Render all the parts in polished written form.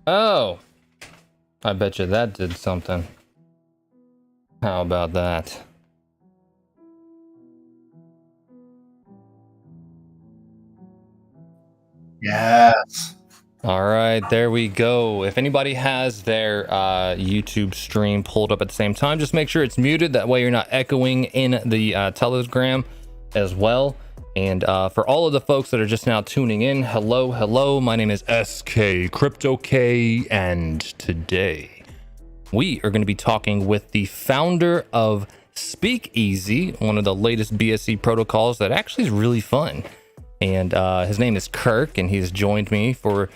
Oh, I bet you that did something. How about that? Yes. All right, there we go. If anybody has their YouTube stream pulled up at the same time, just make sure it's muted. That way you're not echoing in the Telegram as well. And for all of the folks that are just now tuning in, hello, hello. My name is SK Crypto K, and today we are going to be talking with the founder of Speakeasy, one of the latest BSC protocols that actually is really fun. And his name is Kirk, and he's joined me for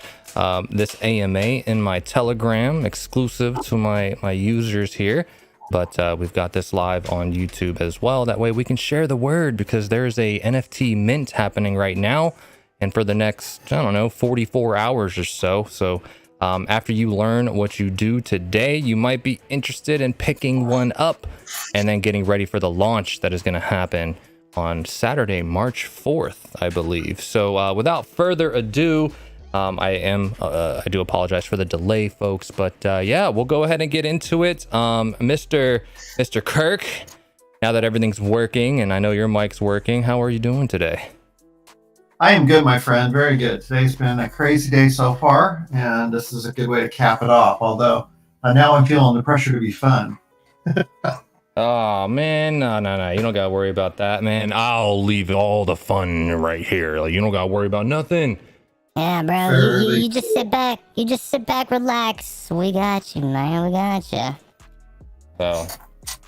this AMA in my Telegram, exclusive to my users here. But we've got this live on YouTube as well. That way we can share the word, because there's a NFT mint happening right now, and for the next, I don't know, 44 hours or so. So after you learn what you do today, you might be interested in picking one up and then getting ready for the launch that is going to happen on Saturday, March 4th, I believe. So without further ado, I do apologize for the delay, folks, but yeah, we'll go ahead and get into it. Mr. Kirk, now that everything's working and I know your mic's working, how are you doing today? I am good, my friend. Very good. Today's been a crazy day so far, and this is a good way to cap it off. Although now I'm feeling the pressure to be fun. Oh man, no, you don't gotta worry about that, man. I'll leave all the fun right here. Like, you don't gotta worry about nothing. Yeah, bro. Fairly You just sit back. You just sit back, relax. We got you, man. We got you. So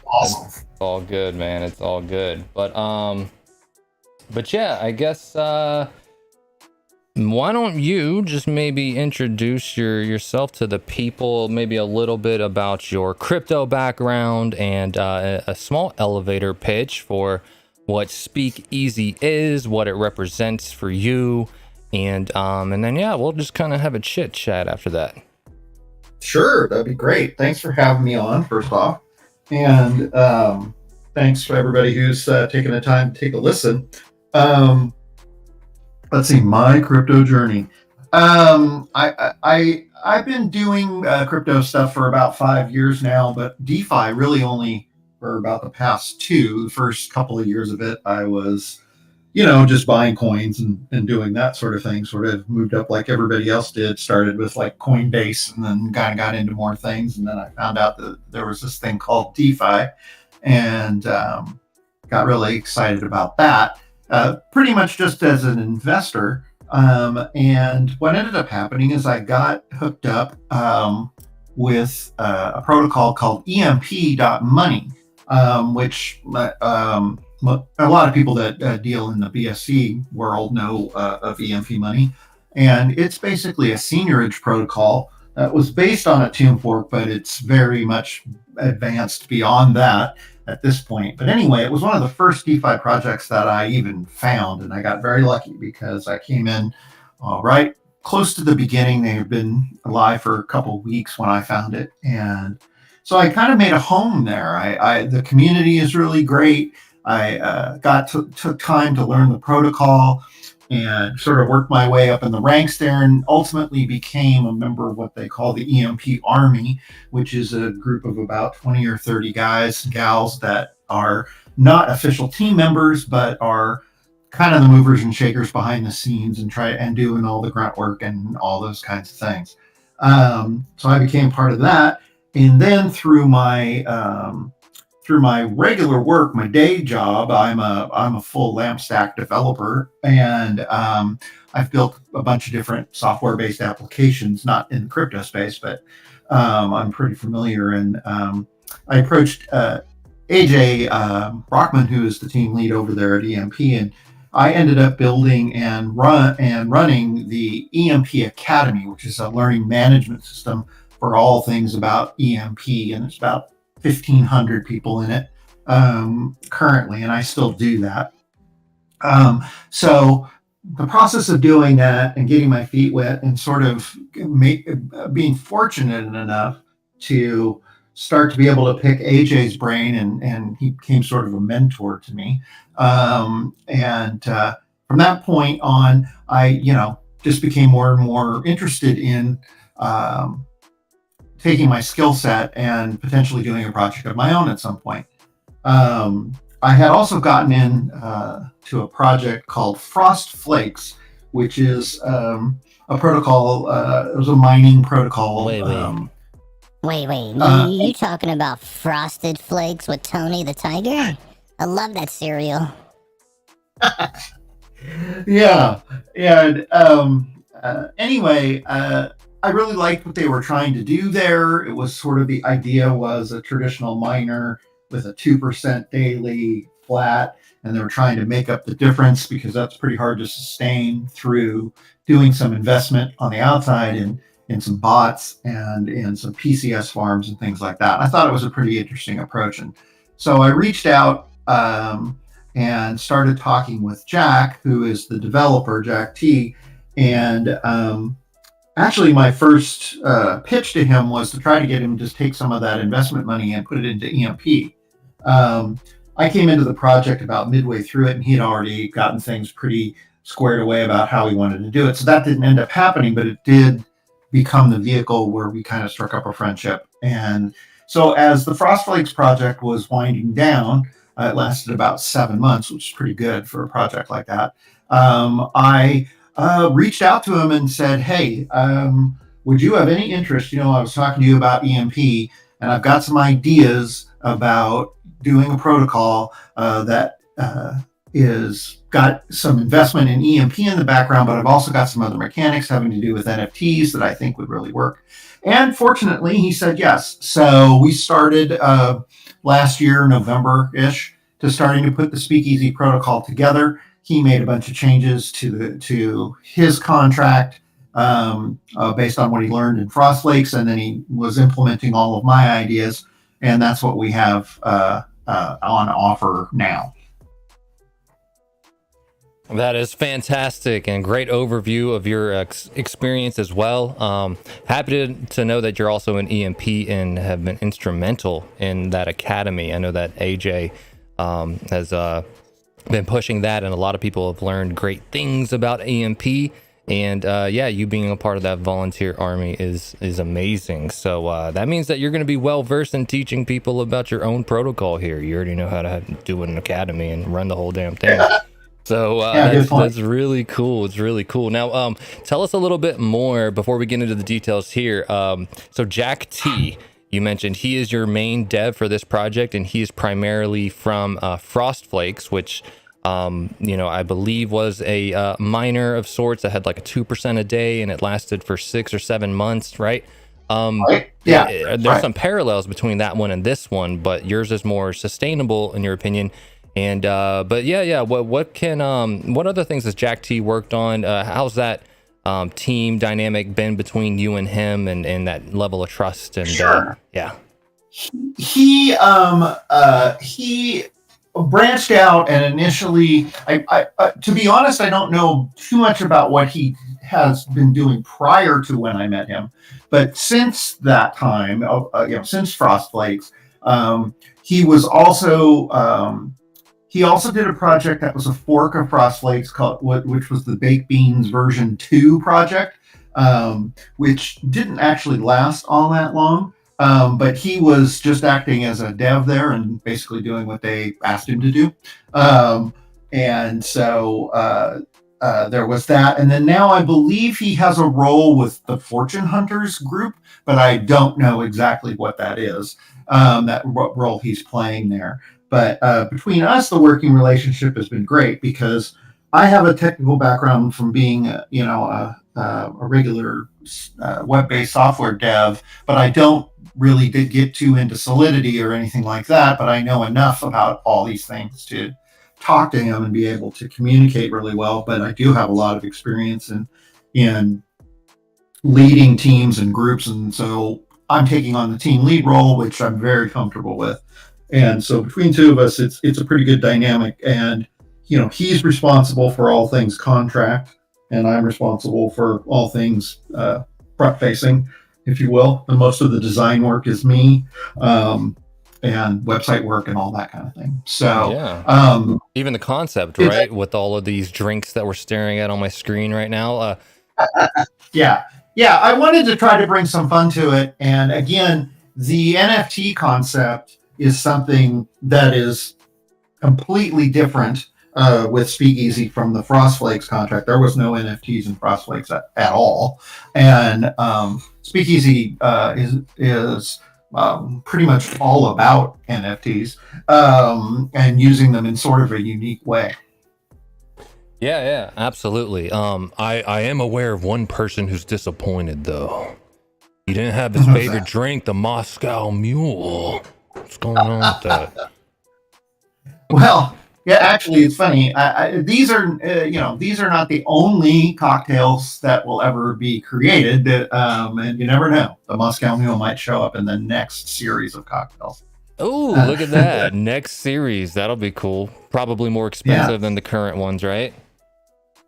awesome. it's all good, man. It's all good. But yeah, I guess why don't you just maybe introduce yourself to the people, maybe a little bit about your crypto background, and a small elevator pitch for what Speakeasy is, what it represents for you, and then yeah, we'll just kind of have a chit chat after that. Sure, that'd be great. Thanks for having me on, first off. And thanks for everybody who's taken the time to take a listen. Um, let's see, my crypto journey. I've been doing crypto stuff for about 5 years now, but DeFi really only for about the past two. The first couple of years of it, I was, just buying coins and doing that sort of thing. Sort of moved up like everybody else did. Started with like Coinbase, and then kind of got into more things. And then I found out that there was this thing called DeFi, and got really excited about that. Pretty much just as an investor. And what ended up happening is I got hooked up with a protocol called EMP.money, which a lot of people that deal in the BSC world know of EMP money. And it's basically a seigniorage protocol that was based on a tomb fork, but it's very much advanced beyond that at this point. But anyway, it was one of the first DeFi projects that I even found, and I got very lucky because I came in right close to the beginning. They had been alive for a couple of weeks when I found it, and so I kind of made a home there. The community is really great. I took time to learn the protocol and sort of worked my way up in the ranks there, and ultimately became a member of what they call the EMP Army, which is a group of about 20 or 30 guys and gals that are not official team members, but are kind of the movers and shakers behind the scenes and try and doing all the grunt work and all those kinds of things. So I became part of that, and then through my regular work, my day job, I'm a full LAMP stack developer, and I've built a bunch of different software-based applications, not in the crypto space, but I'm pretty familiar. And I approached AJ Brockman, who is the team lead over there at EMP, and I ended up building and running the EMP Academy, which is a learning management system for all things about EMP, and it's about 1,500 people in it currently, and I still do that. So the process of doing that and getting my feet wet and sort of being fortunate enough to start to be able to pick AJ's brain, and he became sort of a mentor to me. And from that point on, I just became more and more interested in taking my skill set and potentially doing a project of my own at some point. I had also gotten in to a project called Frost Flakes, which is a protocol. It was a mining protocol. Wait. You talking about Frosted Flakes with Tony the Tiger? I love that cereal. Yeah. Anyway, I really liked what they were trying to do there. It was sort of the idea was a traditional miner with a 2% daily flat, and they were trying to make up the difference because that's pretty hard to sustain through doing some investment on the outside in some bots and in some PCS farms and things like that. I thought it was a pretty interesting approach. And so I reached out and started talking with Jack, who is the developer, Jack T. And actually, my first pitch to him was to try to get him to just take some of that investment money and put it into EMP. I came into the project about midway through it, and he had already gotten things pretty squared away about how he wanted to do it. So that didn't end up happening, but it did become the vehicle where we kind of struck up a friendship. And so as the Frost Flakes project was winding down, it lasted about 7 months, which is pretty good for a project like that. I reached out to him and said, hey, would you have any interest? You know, I was talking to you about EMP, and I've got some ideas about doing a protocol that is got some investment in EMP in the background, but I've also got some other mechanics having to do with NFTs that I think would really work. And fortunately, he said yes. So we started last year, November-ish, to starting to put the Speakeasy protocol together. He made a bunch of changes to his contract based on what he learned in Frost Lakes, and then he was implementing all of my ideas, and that's what we have on offer now. That is fantastic and great overview of your experience as well. Happy to know that you're also in EMP and have been instrumental in that academy. I know that AJ has been pushing that, and a lot of people have learned great things about EMP. And yeah, you being a part of that volunteer army is amazing. So that means that you're going to be well versed in teaching people about your own protocol here. You already know how to do an academy and run the whole damn thing. So that's really cool. It's really cool. Now, tell us a little bit more before we get into the details here. So Jack T, you mentioned he is your main dev for this project, and he is primarily from Frost Flakes, which I believe was a miner of sorts that had like a 2% a day, and it lasted for 6 or 7 months, right? Right. Yeah. There's some parallels between that one and this one, but yours is more sustainable in your opinion. And but yeah, what other things has Jack T worked on? How's that team dynamic been between you and him, and that level of trust? And sure. Yeah, he branched out, and initially, I to be honest, I don't know too much about what he has been doing prior to when I met him, but since that time, since Frost Flakes, he was also he also did a project that was a fork of Frost Flakes which was the Baked Beans version 2 project, which didn't actually last all that long. But he was just acting as a dev there and basically doing what they asked him to do. And so there was that. And then now I believe he has a role with the Fortune Hunters group, but I don't know exactly what that is, that role he's playing there. But between us, the working relationship has been great because I have a technical background from being, a regular web-based software dev, but I don't really did get too into Solidity or anything like that. But I know enough about all these things to talk to him and be able to communicate really well. But I do have a lot of experience in leading teams and groups, and so I'm taking on the team lead role, which I'm very comfortable with. And so between two of us, it's a pretty good dynamic. And, he's responsible for all things contract, and I'm responsible for all things front facing, if you will. And most of the design work is me, and website work and all that kind of thing. So yeah. Even the concept, right? With all of these drinks that we're staring at on my screen right now. Yeah. yeah, I wanted to try to bring some fun to it. And again, the NFT concept is something that is completely different with Speakeasy from the Frostflakes contract. There was no NFTs in Frostflakes at all, and Speakeasy is pretty much all about NFTs and using them in sort of a unique way. Yeah, absolutely. I am aware of one person who's disappointed though. He didn't have his favorite drink, the Moscow Mule. What's going on with that? Well, yeah, actually, it's funny. These are, these are not the only cocktails that will ever be created. And you never know. The Moscow Mule might show up in the next series of cocktails. Oh, look at that. Next series. That'll be cool. Probably more expensive than the current ones, right?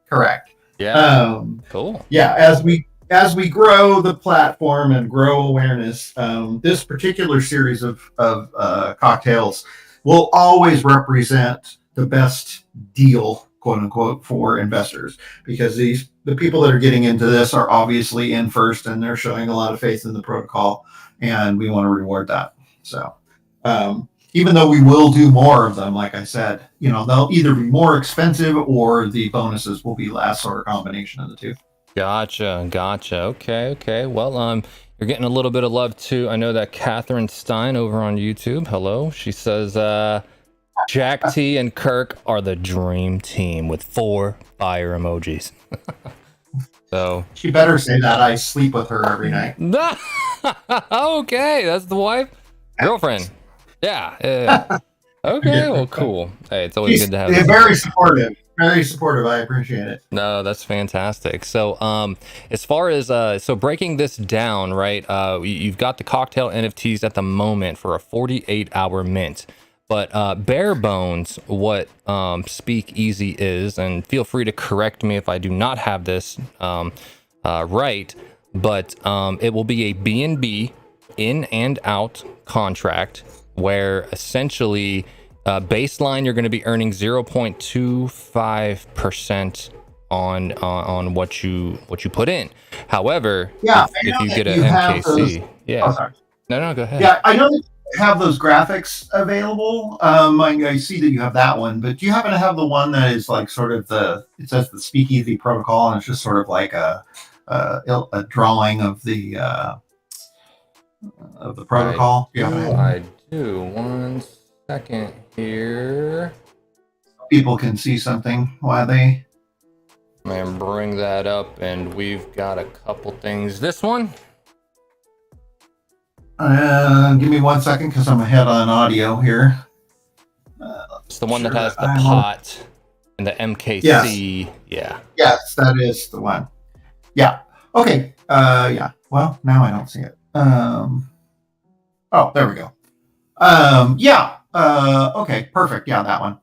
Correct. Yeah. Cool. Yeah, as we grow the platform and grow awareness, this particular series of cocktails will always represent the best deal, quote unquote, for investors, because the people that are getting into this are obviously in first and they're showing a lot of faith in the protocol, and we want to reward that. So even though we will do more of them, like I said, they'll either be more expensive or the bonuses will be less, or a combination of the two. Gotcha. Okay. Well, you're getting a little bit of love too. I know that Catherine Stein over on YouTube. Hello. She says, Jack T and Kirk are the dream team with 4 fire emojis. So she better say that. I sleep with her every night. Okay, that's the wife, girlfriend. Yeah. Okay, well, cool. Hey, it's always good to have. Very supportive. Very supportive. I appreciate it. No, that's fantastic. So, as far as so breaking this down, right? You've got the cocktail NFTs at the moment for a 48-hour mint, but bare bones, what Speakeasy is, and feel free to correct me if I do not have this right, but it will be a BNB in and out contract where essentially baseline you're going to be earning 0.25% on what you put in. However, if you get an MKC, no, go ahead. Yeah, I know that you have those graphics available. I see that you have that one, but do you happen to have the one that is like sort of it says the Speakeasy protocol, and it's just sort of like a drawing of the protocol? I do. 1 second here. People can see something while they. And bring that up, and we've got a couple things. This one. Give me 1 second because I'm ahead on audio here. It's the one that has the pot and the MKC. Yes. Yes, that is the one. Yeah. Okay. Yeah. Well, now I don't see it. Oh, there we go. Okay, perfect. Yeah, that one.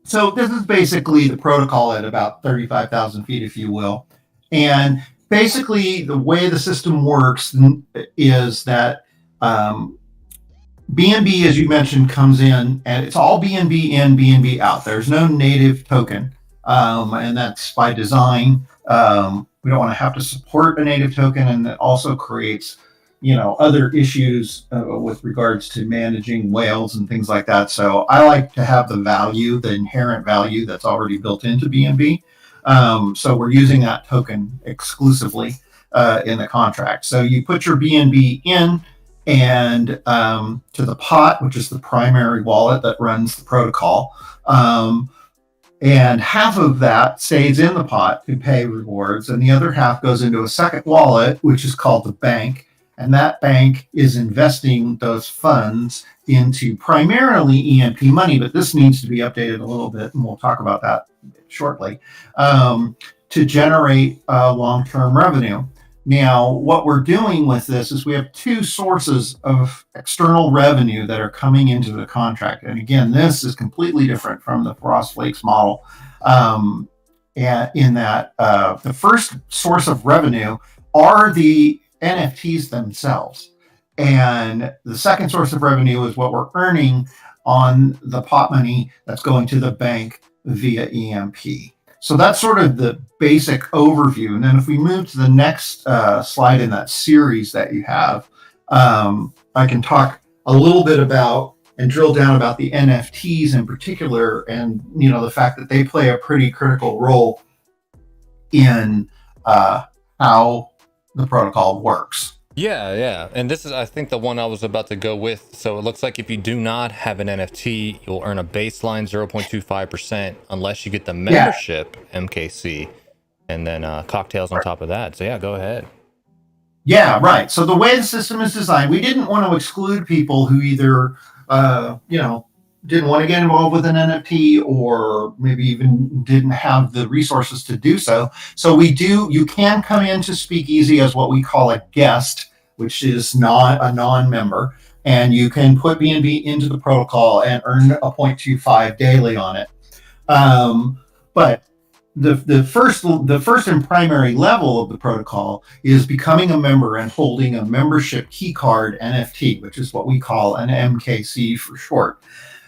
So this is basically the protocol at about 35,000 feet, if you will. And basically the way the system works is that BNB, as you mentioned, comes in, and it's all BNB in, BNB out. There's no native token, and that's by design. We don't want to have to support a native token, and that also creates other issues with regards to managing whales and things like that. So I like to have the inherent value that's already built into BNB. So we're using that token exclusively in the contract. So you put your BNB in and to the pot, which is the primary wallet that runs the protocol. And half of that stays in the pot to pay rewards, and the other half goes into a second wallet, which is called the bank. And that bank is investing those funds into primarily EMP money, but this needs to be updated a little bit, and we'll talk about that shortly, to generate long-term revenue. Now, what we're doing with this is we have 2 sources of external revenue that are coming into the contract. And again, this is completely different from the Frostflakes model. And in that the first source of revenue are the NFTs themselves. And the second source of revenue is what we're earning on the pot money that's going to the bank via EMP. So that's sort of the basic overview. And then if we move to the next slide in that series that you have, I can talk a little bit about and drill down about the NFTs in particular, and the fact that they play a pretty critical role in how the protocol works. Yeah. And this is, I think, the one I was about to go with. So it looks like if you do not have an NFT, you'll earn a baseline 0.25% unless you get the membership MKC and then cocktails on top of that. So yeah, go ahead. Yeah, right. So the way the system is designed, we didn't want to exclude people who either, didn't want to get involved with an NFT or maybe even didn't have the resources to do so. So you can come into Speakeasy as what we call a guest, which is not a non-member, and you can put BNB into the protocol and earn a 0.25 daily on it. But the first and primary level of the protocol is becoming a member and holding a membership keycard NFT, which is what we call an MKC for short.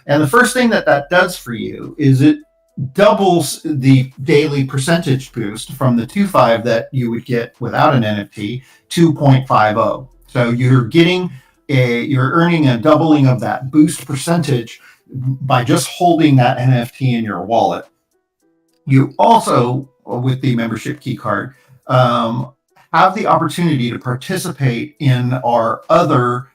And the first thing that does for you is it doubles the daily percentage boost from the 2.5 that you would get without an NFT to 0.50. So you're earning a doubling of that boost percentage by just holding that NFT in your wallet. You also, with the membership key card, have the opportunity to participate in our other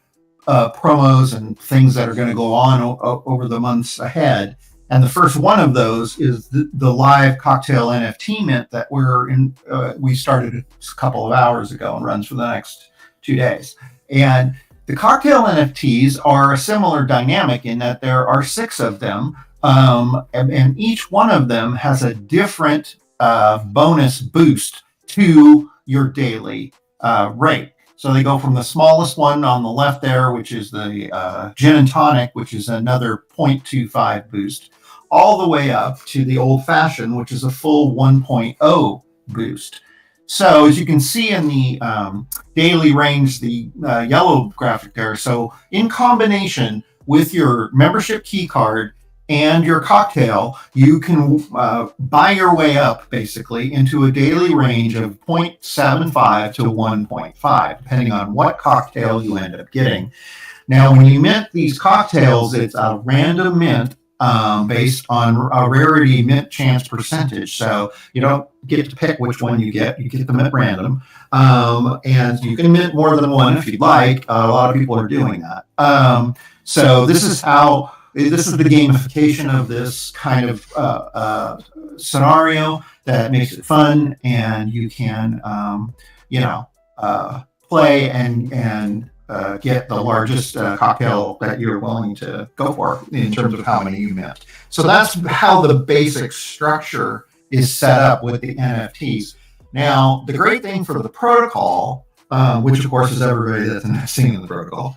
promos and things that are going to go on over the months ahead. And the first one of those is the live cocktail NFT mint that we started a couple of hours ago and runs for the next 2 days. And the cocktail NFTs are a similar dynamic in that there are 6 of them. And each one of them has a different bonus boost to your daily rate. So they go from the smallest one on the left there, which is the gin and tonic, which is another 0.25 boost, all the way up to the old fashioned, which is a full 1.0 boost. So as you can see in the daily range, the yellow graphic there, so in combination with your membership key card and your cocktail, you can buy your way up basically into a daily range of 0.75 to 1.5, depending on what cocktail you end up getting. Now, when you mint these cocktails, it's a random mint based on a rarity mint chance percentage. So you don't get to pick which one you get them at random. And you can mint more than one if you'd like. A lot of people are doing that. So this is the gamification of this kind of scenario that makes it fun, and you can, play and get the largest cocktail that you're willing to go for in terms of how many you mint. So that's how the basic structure is set up with the NFTs. Now, the great thing for the protocol, which of course is everybody that's investing in the protocol,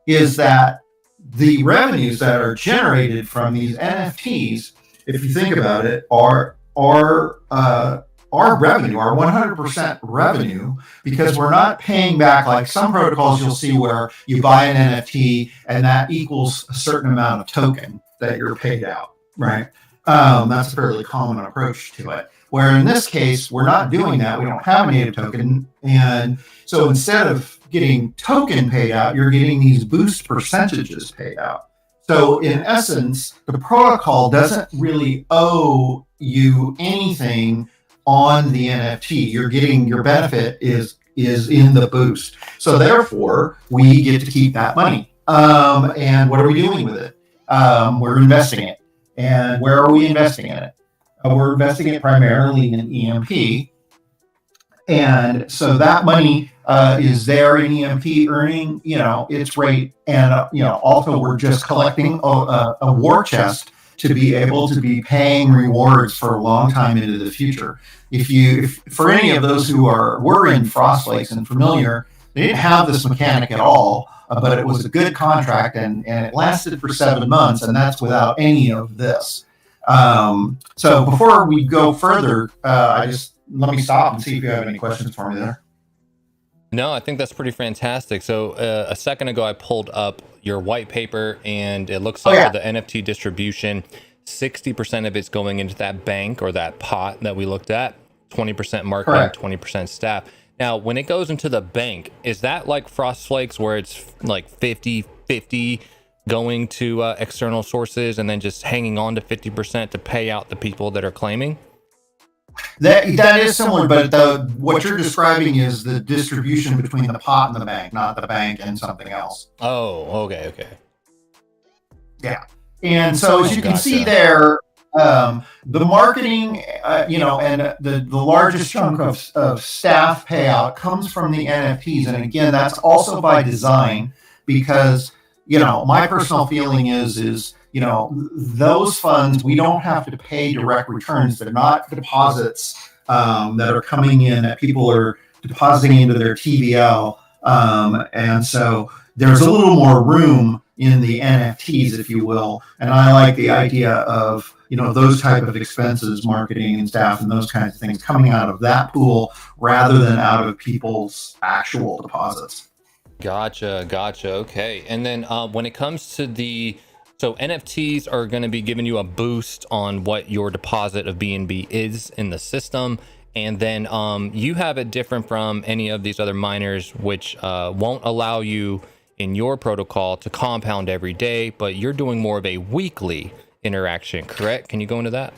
is that the revenues that are generated from these NFTs, if you think about it, are our revenue, our 100% revenue, because we're not paying back like some protocols you'll see where you buy an NFT and that equals a certain amount of token that you're paid out, right? That's a fairly common approach to it. Where in this case, we're not doing that. We don't have a native token. And so instead of getting token paid out, you're getting these boost percentages paid out. So in essence, the protocol doesn't really owe you anything on the NFT. You're getting your benefit is in the boost. So therefore, we get to keep that money. And what are we doing with it? We're investing it. And where are we investing in it? We're investing it primarily in EMP. And so that money is there in EMP earning, its rate. And, also we're just collecting a war chest to be able to be paying rewards for a long time into the future. If for any of those who were in Frost Lakes and familiar, they didn't have this mechanic at all, but it was a good contract and it lasted for 7 months, and that's without any of this. So before we go further, let me stop and see if you have any questions for me there. No, I think that's pretty fantastic. So a second ago, I pulled up your white paper, and it looks like the NFT distribution, 60% of it's going into that bank or that pot that we looked at, 20% marketing, Correct. 20% staff. Now, when it goes into the bank, is that like Frost Flakes where it's like 50-50 going to external sources and then just hanging on to 50% to pay out the people that are claiming? That is similar, but what you're describing is the distribution between the pot and the bank, not the bank and something else. Oh, okay. Yeah. And so as you can see there, the marketing, and the largest chunk of staff payout comes from the NFTs. And again, that's also by design because, my personal feeling is, those funds, we don't have to pay direct returns. They're not deposits that are coming in that people are depositing into their TVL. And so there's a little more room in the NFTs, if you will. And I like the idea of, those type of expenses, marketing and staff and those kinds of things coming out of that pool rather than out of people's actual deposits. Gotcha. Okay. And then when it comes to so NFTs are going to be giving you a boost on what your deposit of BNB is in the system. And then you have it different from any of these other miners, which won't allow you in your protocol to compound every day, but you're doing more of a weekly interaction, correct? Can you go into that?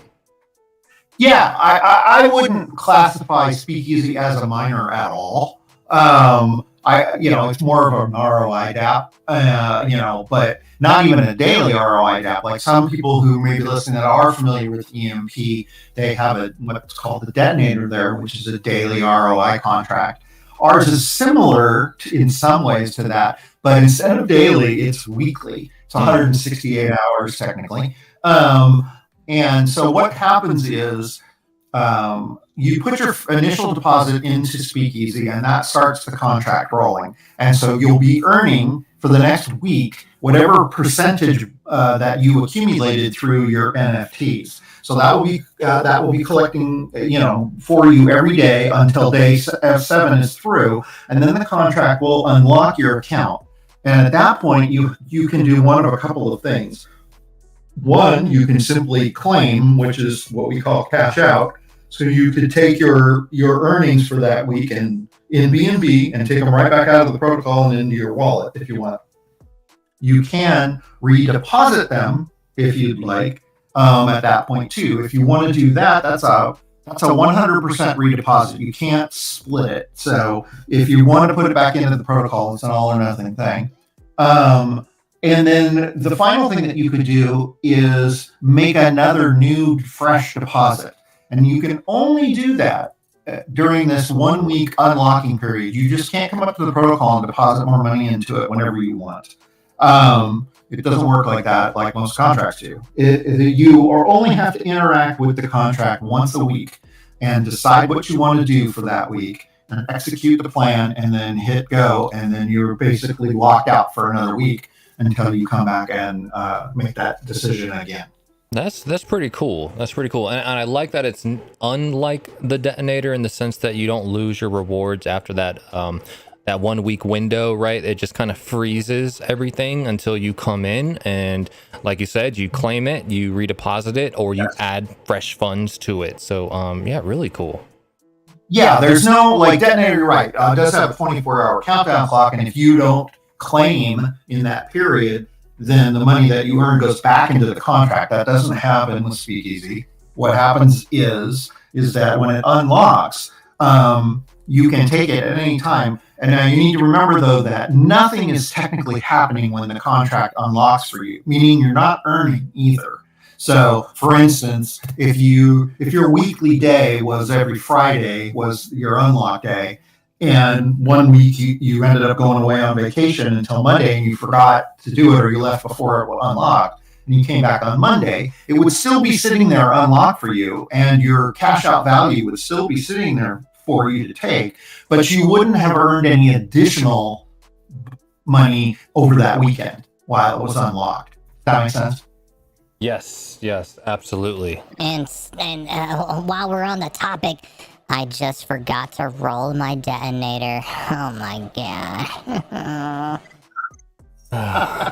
Yeah, I wouldn't classify Speakeasy as a miner at all. It's more of an ROI DApp, but not even a daily ROI DApp. Like some people who may be listening that are familiar with EMP, they have what's called the detonator there, which is a daily ROI contract. Ours is similar in some ways to that, but instead of daily, it's weekly. It's 168 hours technically. And so what happens is you put your initial deposit into Speakeasy, and that starts the contract rolling. And so you'll be earning for the next week whatever percentage that you accumulated through your NFTs. So that will be collecting, for you every day until day 7 is through, and then the contract will unlock your account. And at that point, you can do one of a couple of things. One, you can simply claim, which is what we call cash out. So you could take your earnings for that week in BNB and take them right back out of the protocol and into your wallet if you want. You can redeposit them if you'd like at that point too. If you want to do that, that's a 100% redeposit. You can't split it. So if you want to put it back into the protocol, it's an all or nothing thing. And then the final thing that you could do is make another new fresh deposit. And you can only do that during this 1 week unlocking period. You just can't come up to the protocol and deposit more money into it whenever you want. It doesn't work like that, like most contracts do. You only have to interact with the contract once a week and decide what you want to do for that week and execute the plan and then hit go. And then you're basically locked out for another week until you come back and make that decision again. That's pretty cool. And I like that it's unlike the detonator in the sense that you don't lose your rewards after that 1 week window, right? It just kind of freezes everything until you come in and, like you said, you claim it, you redeposit it, or you add fresh funds to it. So really cool. Yeah, there's no detonator, you're right. It does have a 24-hour countdown clock, and if you don't claim in that period, then the money that you earn goes back into the contract. That doesn't happen with Speakeasy. What happens is that when it unlocks, you can take it at any time. And now you need to remember, though, that nothing is technically happening when the contract unlocks for you, meaning you're not earning either. So, for instance, if your weekly day was every Friday was your unlock day, and 1 week you ended up going away on vacation until Monday and you forgot to do it or you left before it unlocked and you came back on Monday, it would still be sitting there unlocked for you and your cash out value would still be sitting there for you to take, but you wouldn't have earned any additional money over that weekend while it was unlocked. Does that make sense? Yes, absolutely. And while we're on the topic, I just forgot to roll my detonator. Oh my god.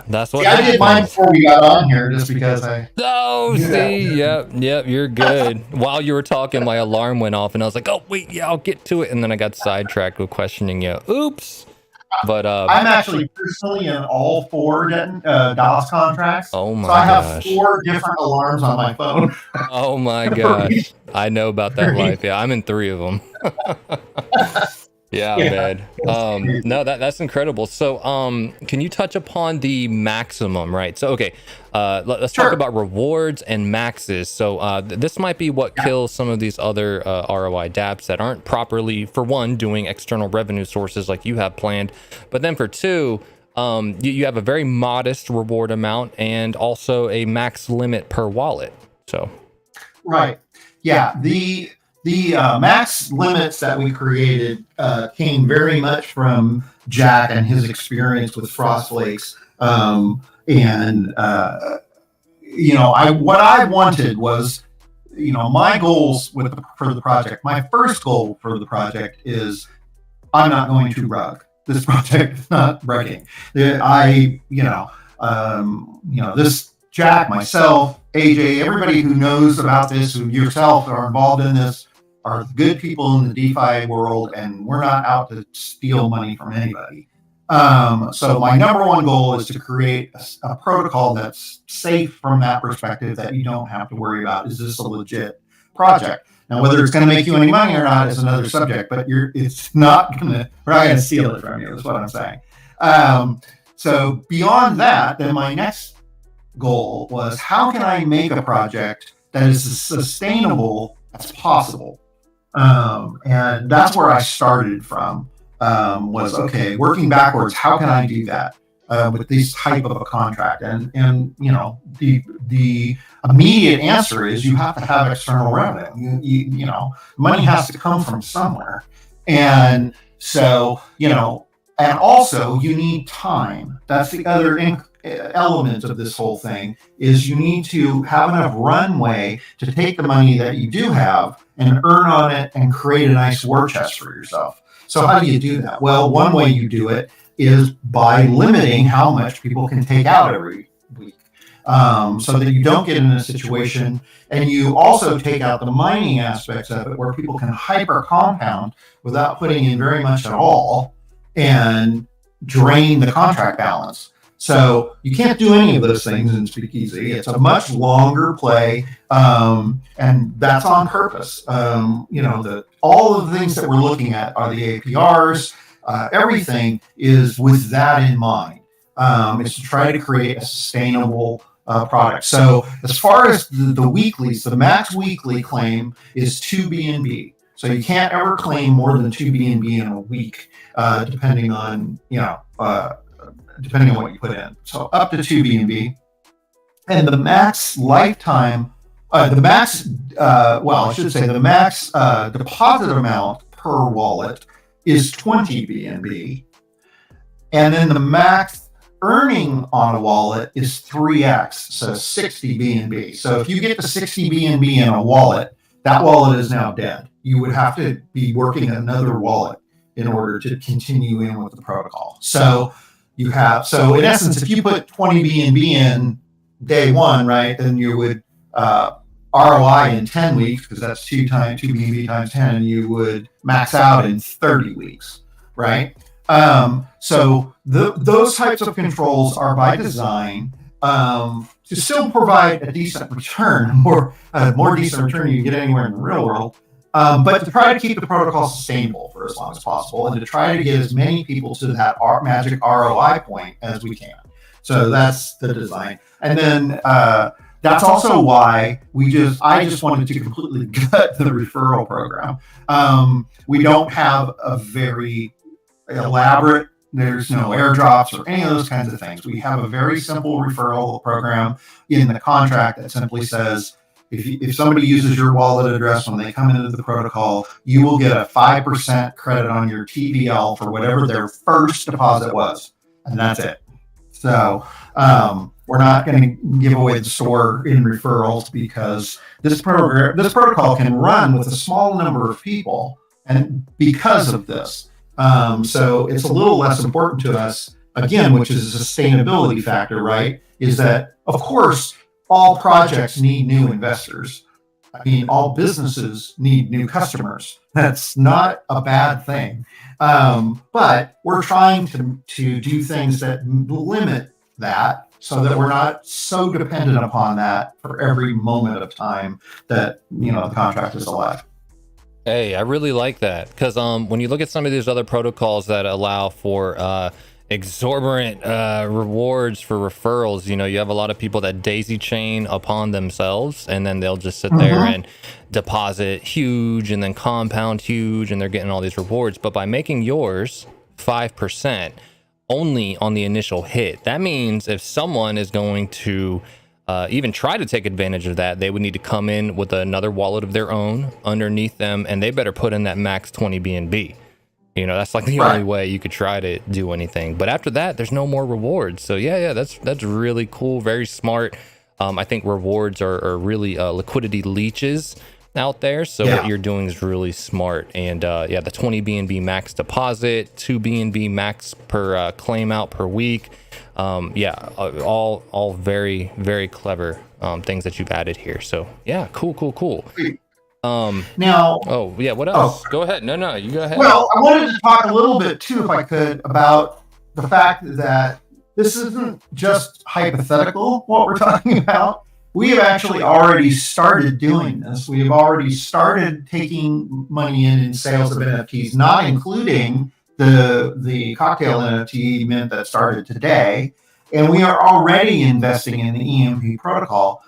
That's what See, I did mine happens. before we got on here, just because I. Oh, Yeah. see, yep, you're good. While you were talking, my alarm went off, and I was like, "Oh, wait, yeah, I'll get to it." And then I got sidetracked with questioning you. Oops. But I'm actually personally in all 4 DOS contracts. oh my So I have gosh. 4 different alarms on my phone. Oh my gosh. I know about that life. Yeah, I'm in 3 of them. Yeah, man. No, that's incredible. So, can you touch upon the maximum, right? So, okay, let's talk Sure. about rewards and maxes. So, this might be what kills some of these other ROI dApps that aren't properly, for one, doing external revenue sources like you have planned, but then for 2, you have a very modest reward amount and also a max limit per wallet. So, Right. Yeah. The max limits that we created came very much from Jack and his experience with Frost Flakes. And what I wanted was, my goals for the project. My first goal for the project is I'm not going to rug. This project is not rugging. This Jack, myself, AJ, everybody who knows about this, who yourself are involved in this, are good people in the DeFi world, and we're not out to steal money from anybody. So my number one goal is to create a protocol that's safe from that perspective, that you don't have to worry about, is this a legit project? Now, whether it's going to make you any money or not is another subject, but we're not going to steal it from you, is what I'm saying. So beyond that, then my next goal was, how can I make a project that is as sustainable as possible? And that's where I started from, was, okay, working backwards, how can I do that with this type of a contract? And the immediate answer is you have to have external revenue. Money has to come from somewhere. And so, and also you need time. That's the other element of this whole thing, is you need to have enough runway to take the money that you do have and earn on it and create a nice war chest for yourself. So how do you do that? Well, one way you do it is by limiting how much people can take out every week, so that you don't get in a situation, and you also take out the mining aspects of it, where people can hyper compound without putting in very much at all and drain the contract balance. So you can't do any of those things in Speakeasy. It's a much longer play, and that's on purpose. All of the things that we're looking at are the APRs. Everything is with that in mind. It's to try to create a sustainable product. So as far as the weeklies, the max weekly claim is 2 BNB. So you can't ever claim more than 2 BNB in a week, depending on what you put in. So up to 2 BNB. And the max lifetime, the max deposit amount per wallet is 20 BNB. And then the max earning on a wallet is 3x, so 60 BNB. So if you get to 60 BNB in a wallet, that wallet is now dead. You would have to be working another wallet in order to continue in with the protocol. So in essence, if you put 20 BNB in day one, right, then you would ROI in 10 weeks, because that's 2 BNB times 10, and you would max out in 30 weeks, right? So those types of controls are by design to still provide a decent return, more decent return you can get anywhere in the real world, but to try to keep the protocol sustainable for as long as possible, and to try to get as many people to that magic ROI point as we can. So that's the design. And then that's also why I just wanted to completely gut the referral program. We don't have a very elaborate, there's no airdrops or any of those kinds of things. We have a very simple referral program in the contract that simply says, if somebody uses your wallet address when they come into the protocol, you will get a 5% credit on your TVL for whatever their first deposit was. And that's it. So we're not going to give away the store in referrals, because this protocol can run with a small number of people, and because of this. So it's a little less important to us again, which is a sustainability factor, right? Is that, of course, all projects need new investors. I mean, all businesses need new customers. That's not a bad thing. But we're trying to do things that limit that so that we're not so dependent upon that for every moment of time that, the contract is alive. Hey, I really like that, because when you look at some of these other protocols that allow for exorbitant rewards for referrals, you have a lot of people that daisy chain upon themselves, and then they'll just sit there and deposit huge and then compound huge, and they're getting all these rewards. But by making yours 5% only on the initial hit, that means if someone is going to even try to take advantage of that, they would need to come in with another wallet of their own underneath them, and they better put in that max 20 BNB. That's like the only way you could try to do anything. But after that, there's no more rewards. So yeah, that's really cool, very smart. I think rewards are really liquidity leeches out there. So what you're doing is really smart. And the 20 BNB max deposit, 2 BNB max per claim out per week. All very, very clever things that you've added here. So yeah, cool. Now, what else? Go ahead. No, you go ahead. Well, I wanted to talk a little bit too, if I could, about the fact that this isn't just hypothetical what we're talking about. We have actually already started doing this. We have already started taking money in sales of NFTs, not including the Cocktail NFT mint that started today. And we are already investing in the EMP protocol.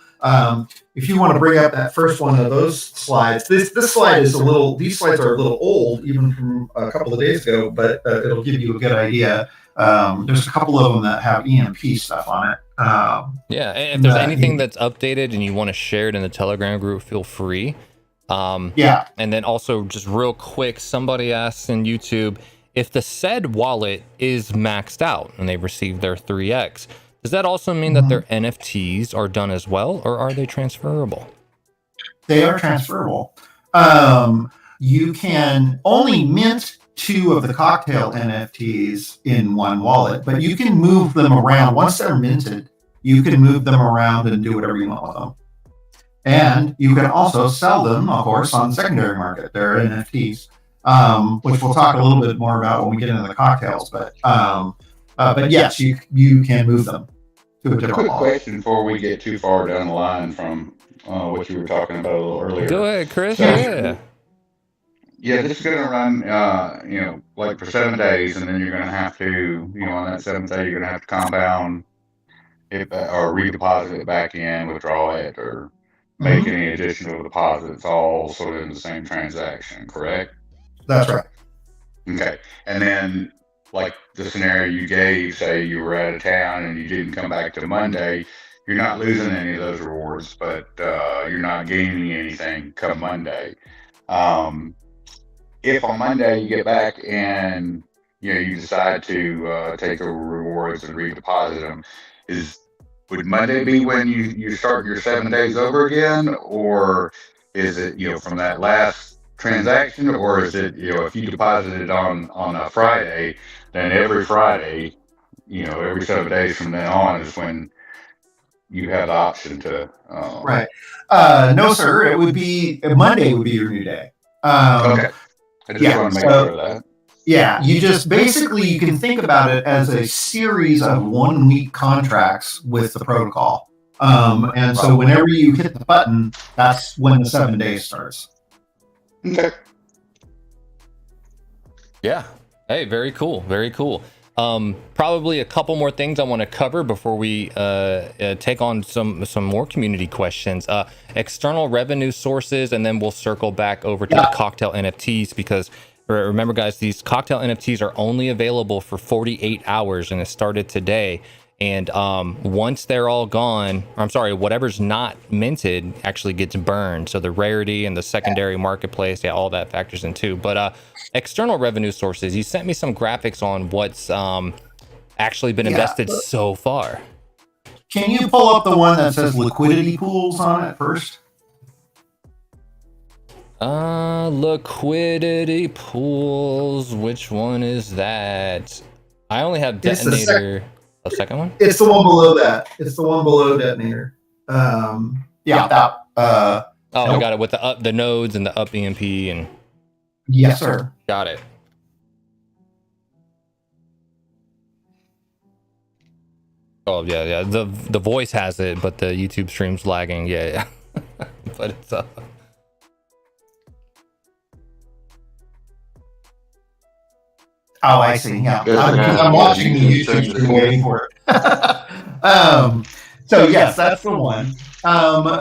If you want to bring up that first one of those slides, this slide is these slides are a little old, even from a couple of days ago, but it'll give you a good idea. There's a couple of them that have EMP stuff on it. And if there's anything that's updated and you want to share it in the Telegram group, feel free. And then also, just real quick, somebody asked in YouTube, if the said wallet is maxed out and they've received their 3x, does that also mean that their NFTs are done as well, or are they transferable? They are transferable. You can only mint 2 of the Cocktail NFTs in one wallet, but you can move them around. Once they're minted, you can move them around and do whatever you want with them. And you can also sell them, of course, on the secondary market. They're NFTs, which we'll talk a little bit more about when we get into the cocktails. But yes, you can move them. A quick question before we get too far down the line from what you were talking about a little earlier. Go ahead, Chris. Yeah, this is going to run, like for 7 days, and then you're going to have to, on that 7th day, you're going to have to compound it or redeposit it back in, withdraw it, or make any additional deposits, all sort of in the same transaction, correct? That's right. Okay. And then, like the scenario you gave, say you were out of town and you didn't come back till Monday, you're not losing any of those rewards, but you're not gaining anything come Monday. If on Monday you get back and you decide to take the rewards and redeposit them, would Monday be when you start your 7 days over again, or is it from that last transaction, or is it if you deposited it on a Friday, then every Friday, every 7 days from then on is when you have the option to right. No, sir. It would be Monday would be your new day. Okay. I just want to make sure of that. Yeah, you just basically, you can think about it as a series of 1 week contracts with the protocol. And so whenever you hit the button, that's when the 7 days starts. Okay. Yeah. Hey, very cool. Very cool. Probably a couple more things I want to cover before we take on some more community questions. External revenue sources, and then we'll circle back over to the Cocktail NFTs, because remember, guys, these Cocktail NFTs are only available for 48 hours, and it started today. And once they're all gone, whatever's not minted actually gets burned. So the rarity and the secondary marketplace, all that factors in too. But external revenue sources, you sent me some graphics on what's actually been invested so far. Can you pull up the one that says liquidity pools on it first? Liquidity pools. Which one is that? I only have It's the detonator. A second one? It's the one below that. It's the one below detonator. Yeah, that. Oh, I Nope. got it with the nodes and the up EMP and. Yes, sir. Got it. Oh yeah. The voice has it, but the YouTube stream's lagging. Yeah. But it's Oh, I see. Yeah, I'm watching the YouTube stream, waiting for it. So yes, that's the one.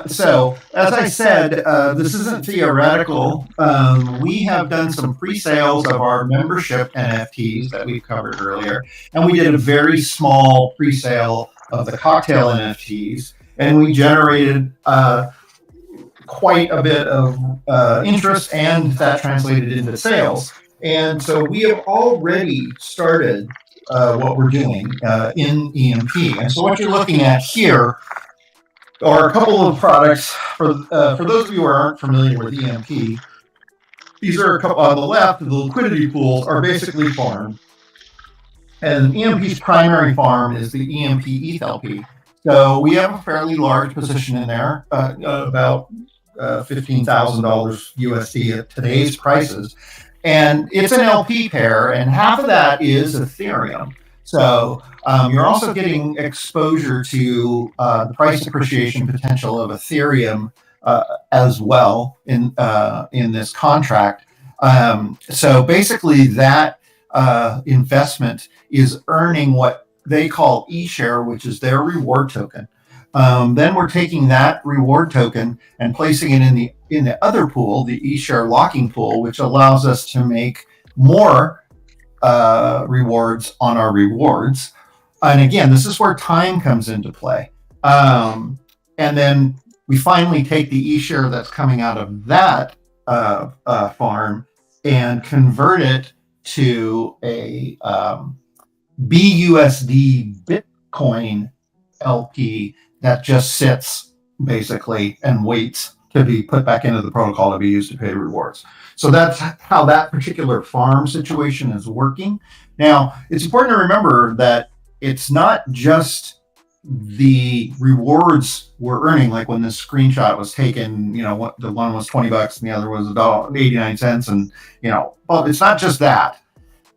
So as I said, this isn't theoretical. We have done some pre-sales of our membership NFTs that we've covered earlier, and we did a very small pre-sale of the cocktail NFTs, and we generated quite a bit of interest, and that translated into sales. And so we have already started what we're doing in EMP. And so what you're looking at here are a couple of products. For those of you who aren't familiar with EMP, these are a couple on the left. The liquidity pools are basically farmed. And EMP's primary farm is the EMP ETH LP. So we have a fairly large position in there, about $15,000 USD at today's prices. And it's an LP pair, and half of that is Ethereum. So you're also getting exposure to the price appreciation potential of Ethereum as well in this contract. So basically, that investment is earning what they call eShare, which is their reward token. Then we're taking that reward token and placing it in the other pool, the eShare locking pool, which allows us to make more rewards on our rewards. And again, this is where time comes into play. And then we finally take the eShare that's coming out of that farm and convert it to a BUSD Bitcoin LP that just sits basically and waits to be put back into the protocol to be used to pay rewards. So that's how that particular farm situation is working. Now, it's important to remember that it's not just the rewards we're earning, like when this screenshot was taken, what the one was $20 and the other was $1.89, and well, it's not just that.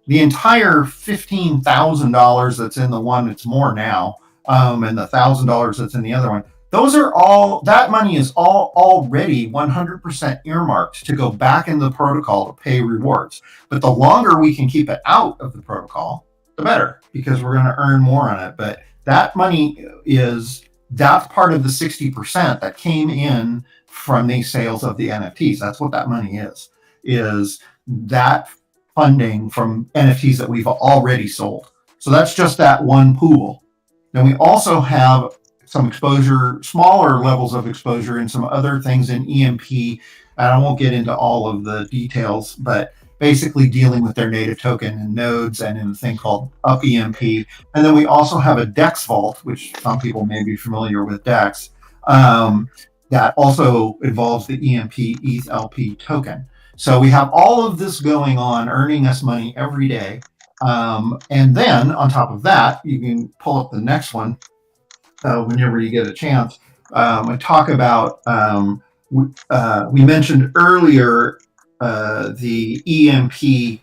The entire $15,000 that's in the one, it's more now, and the $1,000 that's in the other one, that money is all already 100% earmarked to go back in the protocol to pay rewards. But the longer we can keep it out of the protocol, the better, because we're going to earn more on it. But that money that's part of the 60% that came in from the sales of the NFTs. That's what that money is that funding from NFTs that we've already sold. So that's just that one pool. Then we also have some exposure, smaller levels of exposure in some other things in EMP. And I won't get into all of the details, but basically dealing with their native token and nodes and in a thing called Up EMP. And then we also have a DEX vault, which some people may be familiar with DEX, that also involves the EMP ETH LP token. So we have all of this going on, earning us money every day. And then on top of that, you can pull up the next one whenever you get a chance. I talk about, we mentioned earlier the EMP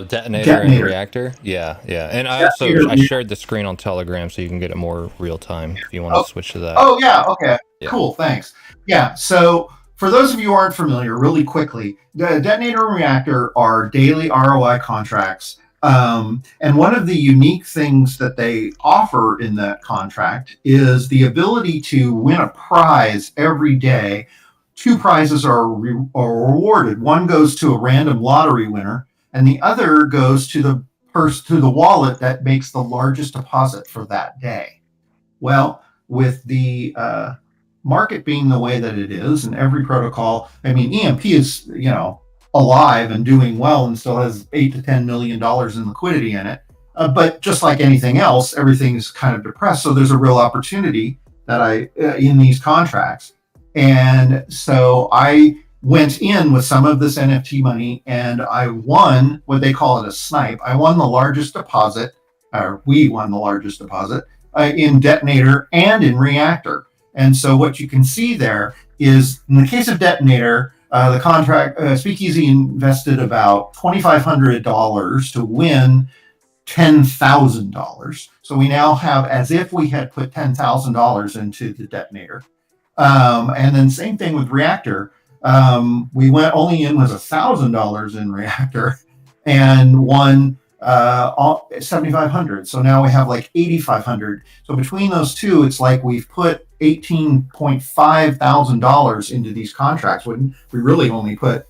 detonator and reactor. Yeah. And I shared the screen on Telegram so you can get it more real time if you want to switch to that. Oh, yeah. Okay. Yeah. Cool. Thanks. Yeah. So for those of you who aren't familiar, really quickly, the detonator and reactor are daily ROI contracts. And one of the unique things that they offer in that contract is the ability to win a prize every day. 2 prizes are rewarded. One goes to a random lottery winner, and the other goes to the wallet that makes the largest deposit for that day. Well, with the market being the way that it is, and every protocol, EMP is alive and doing well and still has $8 to $10 million in liquidity in it. But just like anything else, everything's kind of depressed. So there's a real opportunity that in these contracts. And so I went in with some of this NFT money, and I won what they call it a snipe. I won the largest deposit, or we won the largest deposit in Detonator and in Reactor. And so what you can see there is, in the case of Detonator, the contract, Speakeasy invested about $2,500 to win $10,000. So we now have as if we had put $10,000 into the Detonator. And then same thing with Reactor. We went only in with $1,000 in Reactor and won 7,500. So now we have like 8,500. So between those two, it's like we've put $18,500 into these contracts when we really only put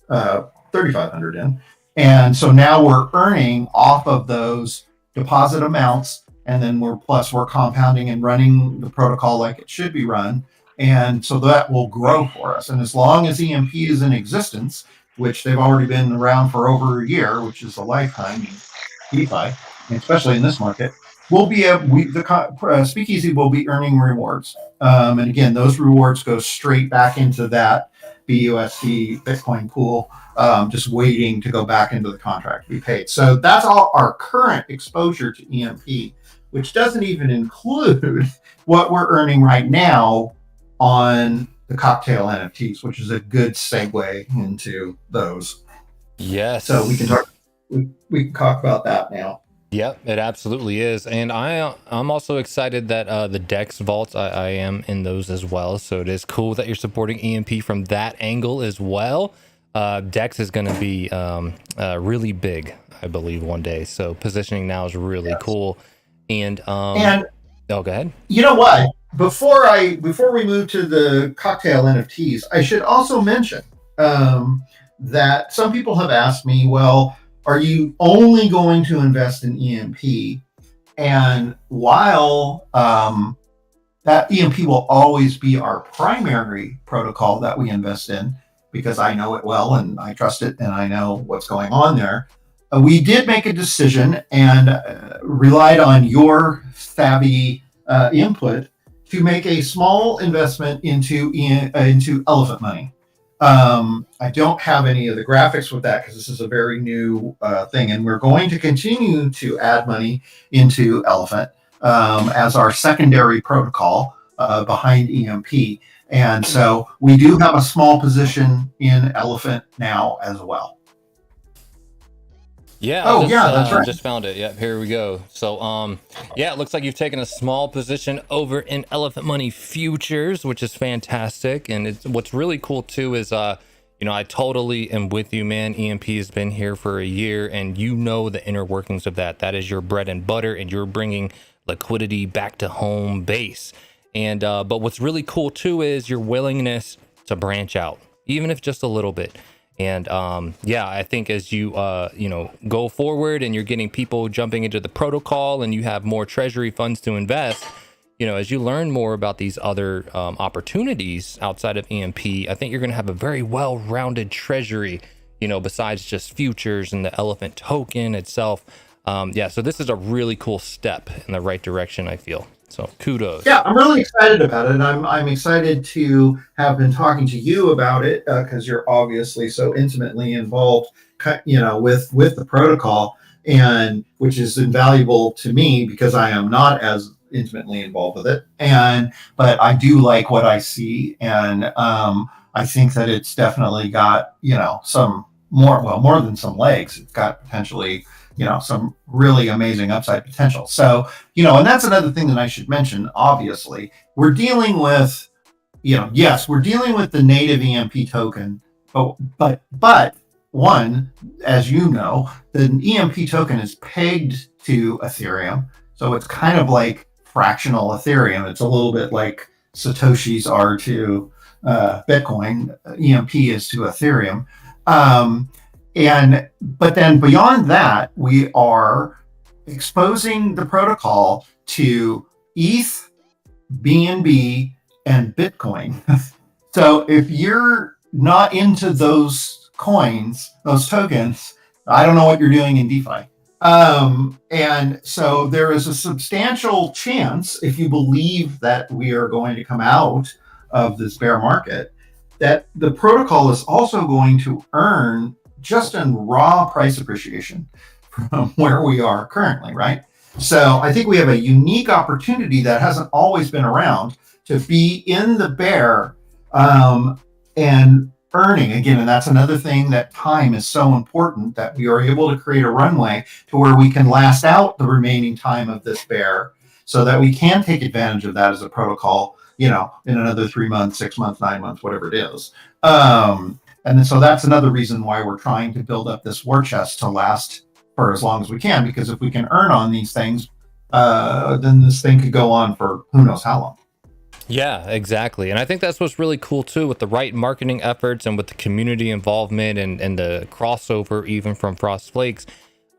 3,500 in. And so now we're earning off of those deposit amounts, and then we're compounding and running the protocol like it should be run. And so that will grow for us. And as long as EMP is in existence, which they've already been around for over a year, which is a lifetime in DeFi, especially in this market, Speakeasy will be earning rewards. And again, those rewards go straight back into that BUSD Bitcoin pool, just waiting to go back into the contract to be paid. So that's all our current exposure to EMP, which doesn't even include what we're earning right now on the Cocktail NFTs, which is a good segue into those. Yes. So we can talk about that now. Yep, it absolutely is. And I'm also excited that the Dex vaults, I am in those as well. So it is cool that you're supporting EMP from that angle as well. Dex is going to be really big, I believe, one day. So positioning now is really cool. And oh, go ahead. You know what? Before we move to the Cocktail NFTs, I should also mention that some people have asked me, well, are you only going to invest in EMP? And while that EMP will always be our primary protocol that we invest in, because I know it well and I trust it and I know what's going on there, we did make a decision and relied on your savvy input to make a small investment into Elephant Money. I don't have any of the graphics with that because this is a very new thing, and we're going to continue to add money into Elephant as our secondary protocol behind EMP. And so we do have a small position in Elephant now as well. Yeah. That's right. Just found it. Yep. Here we go. So, yeah, it looks like you've taken a small position over in Elephant Money futures, which is fantastic. And what's really cool too is, I totally am with you, man. EMP has been here for a year, and you know the inner workings of that. That is your bread and butter, and you're bringing liquidity back to home base. And but what's really cool too is your willingness to branch out, even if just a little bit. And I think as you go forward and you're getting people jumping into the protocol and you have more treasury funds to invest, as you learn more about these other opportunities outside of EMP, I think you're going to have a very well-rounded treasury, besides just futures and the Elephant token itself. So this is a really cool step in the right direction, I feel. So kudos. Yeah, I'm really excited about it. I'm excited to have been talking to you about it because you're obviously so intimately involved, with the protocol, and which is invaluable to me because I am not as intimately involved with it. But I do like what I see, and I think that it's definitely got some more than some legs. It's got potentially some really amazing upside potential. So, and that's another thing that I should mention. Obviously, we're dealing with, we're dealing with the native EMP token, but one, as you know, the EMP token is pegged to Ethereum. So it's kind of like fractional Ethereum. It's a little bit like Satoshis are to Bitcoin. EMP is to Ethereum. But then beyond that, we are exposing the protocol to ETH, BNB, and Bitcoin. So if you're not into those coins, those tokens, I don't know what you're doing in DeFi. And so there is a substantial chance, if you believe that we are going to come out of this bear market, that the protocol is also going to earn just in raw price appreciation from where we are currently, right? So I think we have a unique opportunity that hasn't always been around to be in the bear and earning again. And that's another thing, that time is so important, that we are able to create a runway to where we can last out the remaining time of this bear so that we can take advantage of that as a protocol, in another 3 months, 6 months, 9 months, whatever it is. And then, so that's another reason why we're trying to build up this war chest to last for as long as we can, because if we can earn on these things, then this thing could go on for who knows how long. Yeah, exactly. And I think that's what's really cool too, with the right marketing efforts and with the community involvement and the crossover even from Frost Flakes.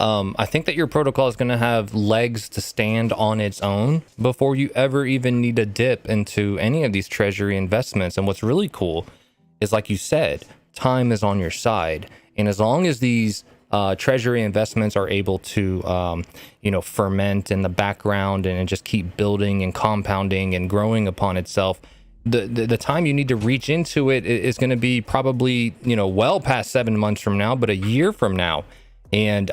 I think that your protocol is going to have legs to stand on its own before you ever even need to dip into any of these treasury investments. And what's really cool is, like you said, time is on your side. And as long as these treasury investments are able to, ferment in the background and just keep building and compounding and growing upon itself, the time you need to reach into it is going to be probably, well past 7 months from now, but a year from now. And,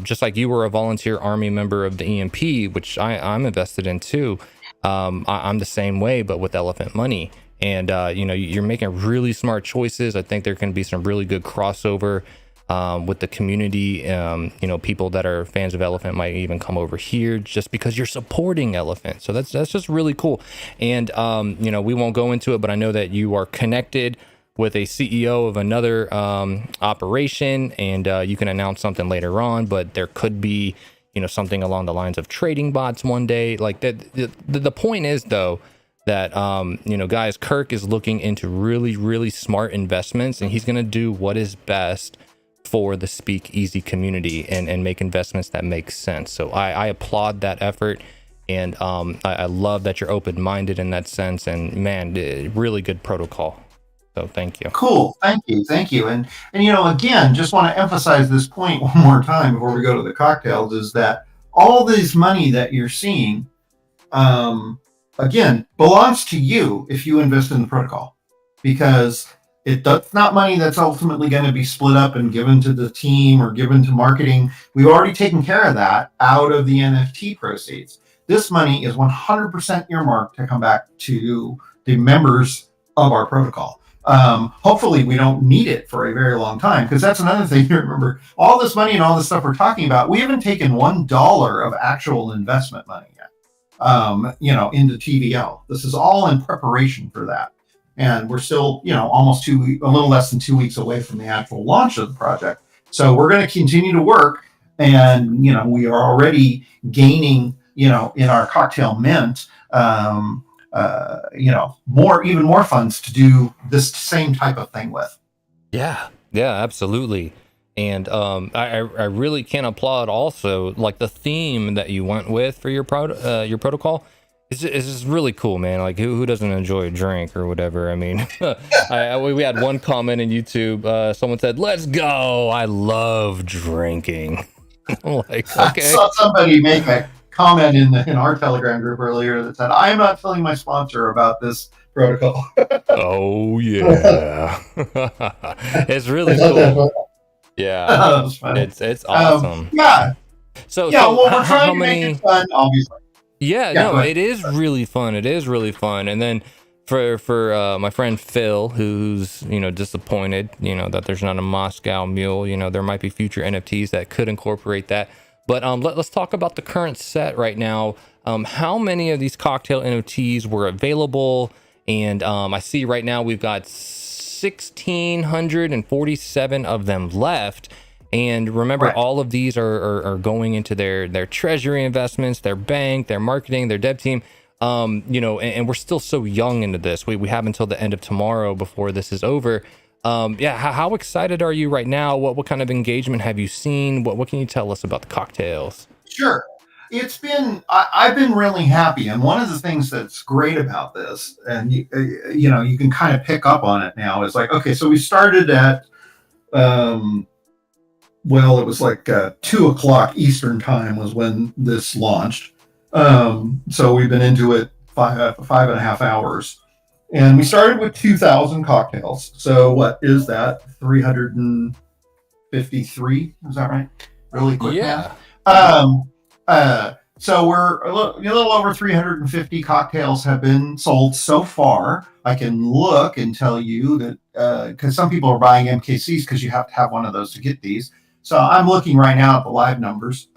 just like you were a volunteer army member of the EMP, which I'm invested in too. I'm the same way, but with elephant money. And, you're making really smart choices. I think there can be some really good crossover with the community. People that are fans of elephant might even come over here just because you're supporting elephant. So that's just really cool. And, we won't go into it, but I know that you are connected with a CEO of another operation, and you can announce something later on, but there could be, something along the lines of trading bots one day. Like that. The point is though, that, guys, Kirk is looking into really, really smart investments, and he's going to do what is best for the Speakeasy community and make investments that make sense. So I applaud that effort. And I love that you're open-minded in that sense, and man, really good protocol. So thank you. Cool. Thank you. And again, just want to emphasize this point one more time before we go to the cocktails, is that all this money that you're seeing, again, belongs to you if you invest in the protocol, because that's not money that's ultimately going to be split up and given to the team or given to marketing. We've already taken care of that out of the NFT proceeds. This money is 100% earmarked to come back to the members of our protocol. Hopefully we don't need it for a very long time, because that's another thing to remember. All this money and all this stuff we're talking about, we haven't taken $1 of actual investment money yet, into TVL. This is all in preparation for that. And we're still, almost a little less than 2 weeks away from the actual launch of the project. So we're going to continue to work, and, we are already gaining, in our cocktail mint, even more funds to do this same type of thing with. Yeah, absolutely. And I really can applaud also, like, the theme that you went with for your protocol. It's just really cool, man. Like, who doesn't enjoy a drink or whatever? I mean, we had one comment in YouTube. Someone said, "Let's go. I love drinking." I'm like, okay. I saw somebody make a comment in our Telegram group earlier that said, "I am not telling my sponsor about this protocol." Oh yeah, it's really cool. Yeah, it's awesome. So we're trying to make it fun, obviously. It is really fun. And then for my friend Phil, who's disappointed, that there's not a Moscow Mule. There might be future NFTs that could incorporate that. But let's talk about the current set right now. How many of these cocktail NFTs were available? And I see right now we've got 1,647 of them left. And remember, all of these are going into their treasury investments, their bank, their marketing, their dev team. And we're still so young into this. We have until the end of tomorrow before this is over. How excited are you right now? What kind of engagement have you seen? What can you tell us about the cocktails? Sure. I've been really happy. And one of the things that's great about this, and you can kind of pick up on it now, is like, okay, so we started at, it was like 2:00 Eastern time was when this launched. So we've been into it 5.5 hours. And we started with 2,000 cocktails. So what is that? 353? Is that right? Really quick math. So we're a little over 350 cocktails have been sold so far. I can look and tell you that because some people are buying MKCs because you have to have one of those to get these. So I'm looking right now at the live numbers.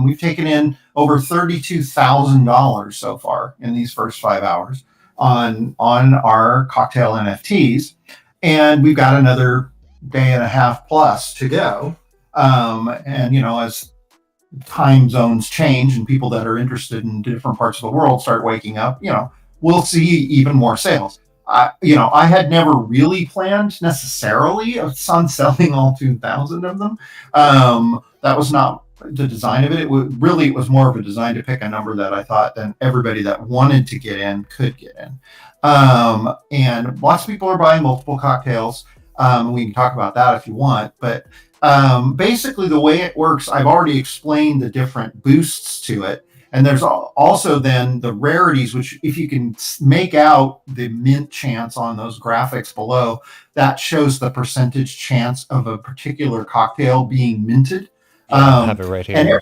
We've taken in over $32,000 so far in these first 5 hours on our cocktail NFTs, and we've got another day and a half plus to go. And as time zones change and people that are interested in different parts of the world start waking up, we'll see even more sales. I had never really planned necessarily on selling all 2,000 of them. That was not the design of it. It was more of a design to pick a number that I thought then everybody that wanted to get in could get in. And lots of people are buying multiple cocktails. We can talk about that if you want, but basically the way it works, I've already explained the different boosts to it. And there's also then the rarities, which if you can make out the mint chance on those graphics below, that shows the percentage chance of a particular cocktail being minted. I have it right here.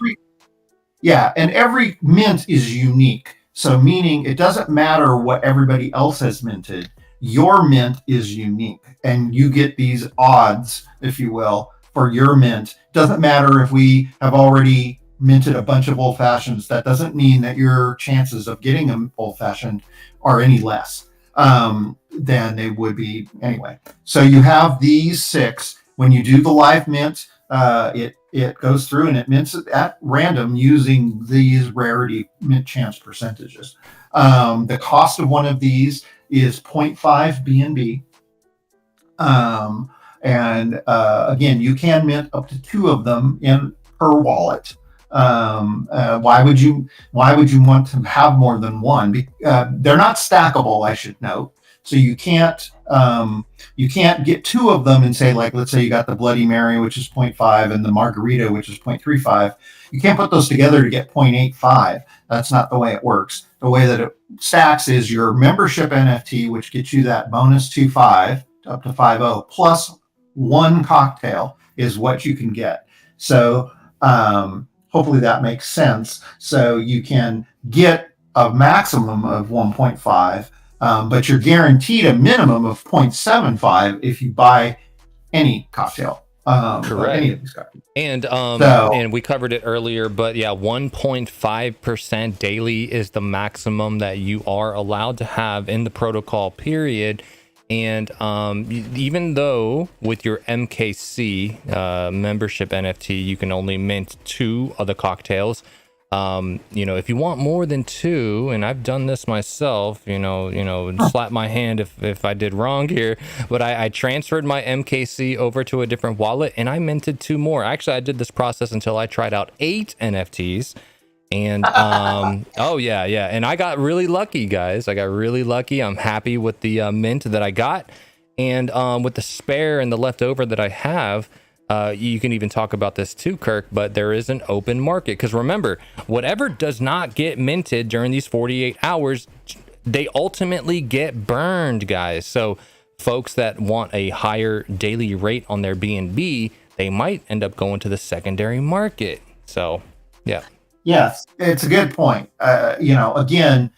And every mint is unique. So meaning it doesn't matter what everybody else has minted. Your mint is unique, and you get these odds, if you will, for your mint. Doesn't matter if we have already minted a bunch of old fashions. That doesn't mean that your chances of getting an old fashioned are any less than they would be anyway. So you have these 6. When you do the live mint, it goes through and it mints it at random using these rarity mint chance percentages. The cost of one of these is 0.5 BNB. Again, you can mint up to 2 of them in per wallet. Why would you want to have more than one? They're not stackable, I should note. So you can't get 2 of them and say, like, let's say you got the Bloody Mary, which is 0.5, and the Margarita, which is 0.35. You can't put those together to get 0.85. That's not the way it works. The way that it stacks is your membership NFT, which gets you that bonus 2.5 up to 5.0 plus 1 cocktail is what you can get. So hopefully that makes sense. So you can get a maximum of 1.5, but you're guaranteed a minimum of 0.75 if you buy any cocktail. Correct. Any of these cocktails. And we covered it earlier, but yeah, 1.5% daily is the maximum that you are allowed to have in the protocol period. And even though with your MKC membership NFT, you can only mint 2 of the cocktails. If you want more than 2, and I've done this myself, slap my hand if I did wrong here, but I transferred my MKC over to a different wallet and I minted 2 more. Actually, I did this process until I tried out 8 NFTs. And and I got really lucky, guys. I got really lucky. I'm happy with the mint that I got, and with the spare and the leftover that I have. You can even talk about this too, Kirk, but there is an open market, because remember, whatever does not get minted during these 48 hours, they ultimately get burned, guys. So folks that want a higher daily rate on their BNB, they might end up going to the secondary market. So yeah. Yes, it's a good point. Again,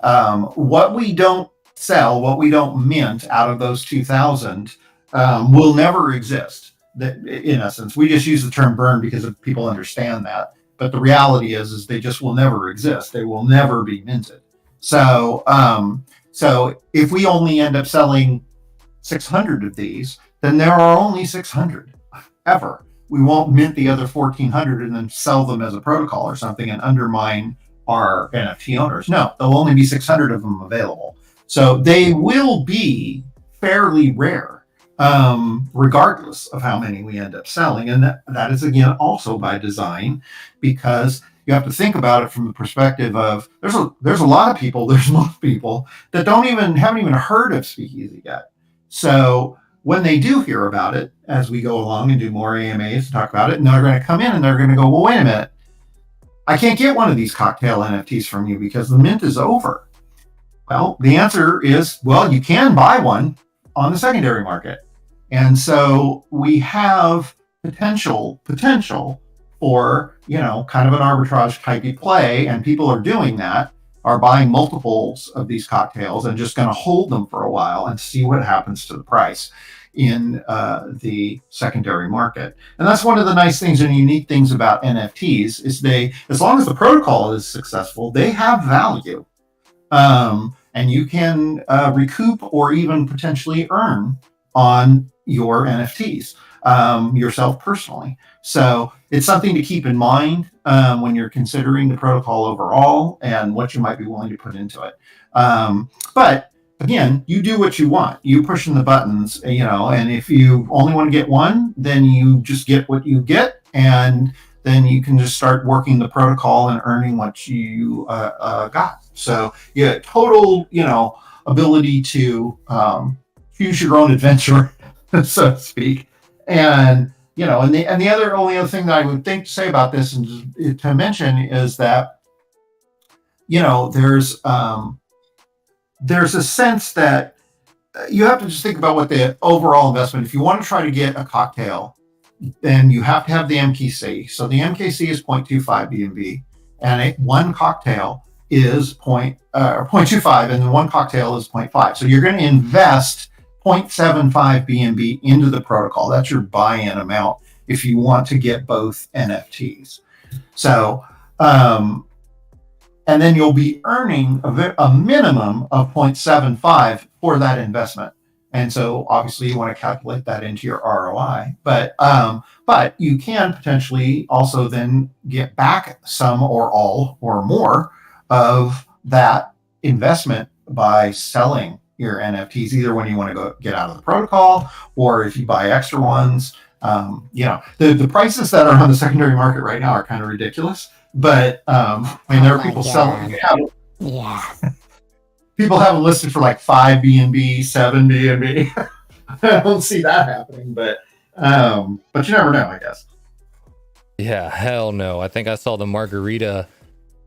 what we don't sell, what we don't mint out of those 2,000 will never exist. That, in essence, we just use the term burn because people understand that. But the reality is they just will never exist. They will never be minted. So if we only end up selling 600 of these, then there are only 600 ever. We won't mint the other 1,400 and then sell them as a protocol or something and undermine our NFT owners. No, there'll only be 600 of them available. So they will be fairly rare, regardless of how many we end up selling. And that is, again, also by design, because you have to think about it from the perspective of there's a lot of people, there's most people that haven't even heard of Speakeasy yet. So when they do hear about it, as we go along and do more AMAs to talk about it, and they're going to come in and they're going to go, well, wait a minute, I can't get one of these cocktail NFTs from you because the mint is over. Well, the answer is, well, you can buy one on the secondary market. And so we have potential for, kind of an arbitrage type of play, and people are doing that, are buying multiples of these cocktails and just going to hold them for a while and see what happens to the price in the secondary market. And that's one of the nice things and unique things about NFTs is as long as the protocol is successful, they have value. And you can recoup or even potentially earn on your NFTs yourself personally. So it's something to keep in mind when you're considering the protocol overall and what you might be willing to put into it. But again, you do what you want. You pushing the buttons, and if you only want to get one, then you just get what you get, and then you can just start working the protocol and earning what you got. So yeah, total, ability to choose your own adventure, so to speak. And and the only other thing that I would think to say about this and to mention is that there's a sense that you have to just think about what the overall investment. If you want to try to get a cocktail, then you have to have the MKC. So the MKC is 0.25 BNB, and one cocktail is 0.25, and then one cocktail is 0.5. So you're going to invest 0.75 BNB into the protocol. That's your buy-in amount if you want to get both NFTs. So, and then you'll be earning a minimum of 0.75 for that investment. And so obviously you want to calculate that into your ROI, but you can potentially also then get back some or all or more of that investment by selling your NFTs, either when you want to go get out of the protocol or if you buy extra ones. The prices that are on the secondary market right now are kind of ridiculous, but there are people selling. Yeah. People have them listed for like 5 BNB, 7 BNB. I don't see that happening, but you never know, I guess. Yeah, hell no. I think I saw the margarita.